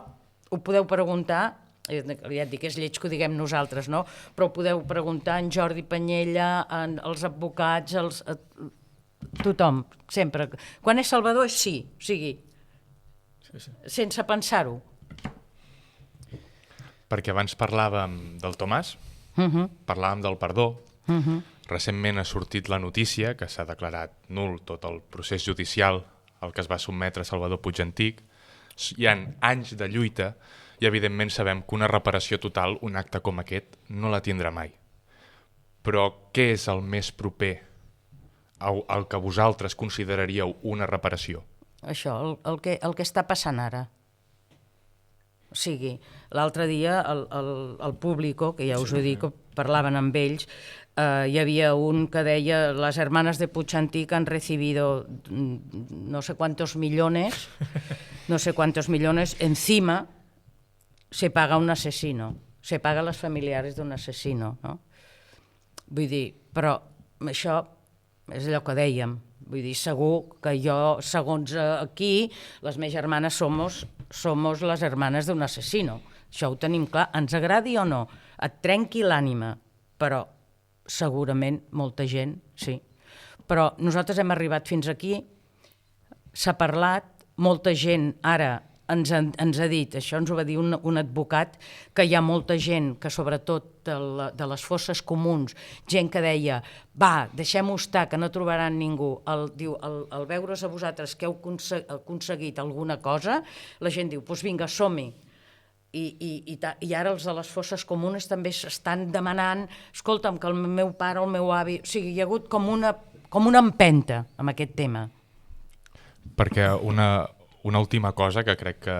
ho podeu preguntar, ja et dic, és lleig que ho diguem nosaltres, no? Però ho podeu preguntar en Jordi Panyella, als advocats, tothom, sempre. Quan és Salvador és sí, o sigui, sense pensar-ho. Perquè abans parlàvem del Tomàs, parlàvem del perdó, recentment ha sortit la notícia que s'ha declarat nul tot el procés judicial al que es va sotmetre Salvador Puig Antich. Hi ha anys de lluita i evidentment sabem que una reparació total, un acte com aquest, no la tindrà mai. Però què és el més proper al que vosaltres consideraríeu una reparació? Això, el que està passant ara. O sigui, l'altre dia el Público, que ja us ho dic, parlaven amb ells, hi havia un que deia las hermanas de Puig Antich han recibido no sé cuántos millones, encima se paga un asesino, se paga a los familiares d'un asesino, no? Vull dir, però això és allò que dèiem. Vull dir, segur que jo, segons aquí, les meves germanes somos les hermanes d'un asesino. Això ho tenim clar, ens agradi o no, et trenqui l'ànima, però segurament molta gent, sí. Però nosaltres hem arribat fins aquí, s'ha parlat, molta gent ara ens ha dit, això ens ho va dir un advocat, que hi ha molta gent que sobretot de les fosses comuns, gent que deia, va, deixem-ho estar, que no trobaran ningú, diu, al veure's a vosaltres que heu aconseguit alguna cosa, la gent diu, doncs vinga, som-hi. I ara els de les fosses comunes també s'estan demanant, escolta'm, que el meu pare o el meu avi... O sigui, hi ha hagut com una empenta amb aquest tema. Perquè una última cosa que crec que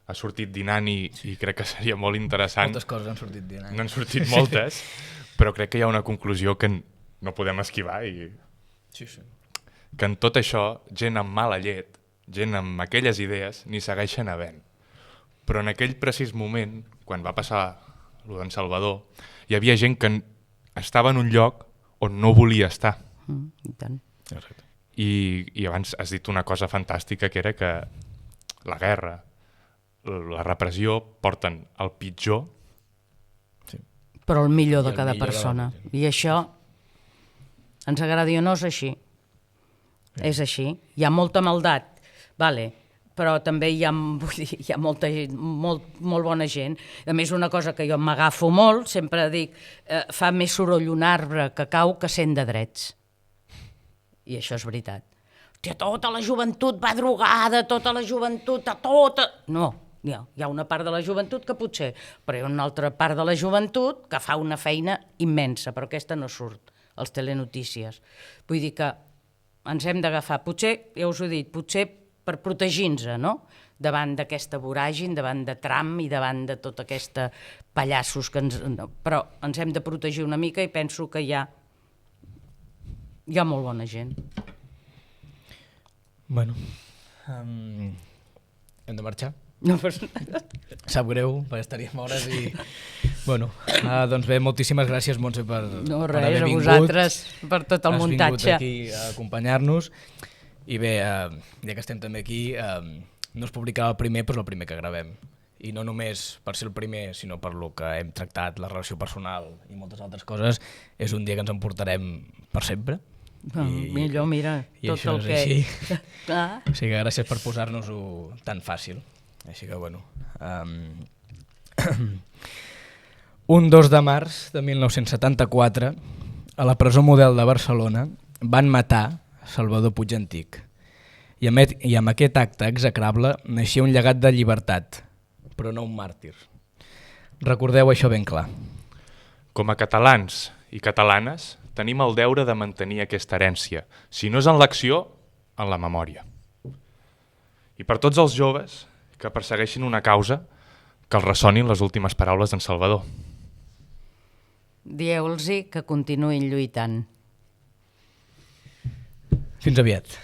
ha sortit dinant i crec que seria molt interessant... Moltes coses han sortit dinant. No han sortit moltes, però crec que hi ha una conclusió que no podem esquivar i... Sí. Que en tot això, gent amb mala llet, gent amb aquelles idees, n'hi segueixen havent. Però en aquell precís moment, quan va passar lo d'en Salvador, hi havia gent que estava en un lloc on no volia estar. I tant. I abans has dit una cosa fantàstica, que era que la guerra, la repressió porten el pitjor, però el millor de cada persona. I això, ens agradi o no, és així. És així. Hi ha molta maldat, vale, però també hi ha molta gent, molt bona gent. A més, una cosa que jo m'agafo molt, sempre dic, fa més soroll un arbre que cau que 100 de drets. I això és veritat. Hòstia, tota la joventut va drogada, tota la joventut, tota... No, hi ha una part de la joventut que potser, però hi ha una altra part de la joventut que fa una feina immensa, però aquesta no surt als telenotícies. Vull dir que ens hem d'agafar, potser, ja us ho he dit, potser per protegir-nos, no?, davant d'aquesta voràgin, davant de Trump i davant de tota aquesta pallassos que ens... Però ens hem de protegir una mica i penso que hi ha molt bona gent. Bueno, hem de marxar. No, però... Sap greu, perquè estaríem hores i... Bueno, doncs bé, moltíssimes gràcies, Montse, per haver vingut. No, res, a vosaltres, per tot el muntatge. Has vingut aquí a acompanyar-nos. I bé, ja que estem també aquí, no es publicarà el primer, però és el primer que gravem. I no només per ser el primer, sinó per lo que hem tractat, la relació personal i moltes altres coses, és un dia que ens emportarem per sempre. Millor, mira, tot el que... O sigui que gràcies per posar-nos-ho tan fàcil. Així que, bueno... Un 2 de març de 1974, a la presó Model de Barcelona, van matar Salvador Puig Antich. I amb aquest acte execrable naixia un llegat de llibertat, però no un màrtir. Recordeu això ben clar. Com a catalans i catalanes tenim el deure de mantenir aquesta herència, si no és en l'acció, en la memòria. I per tots els joves que persegueixin una causa, que els ressonin les últimes paraules d'en Salvador. Dieu-los que continuïn lluitant. Fins aviat.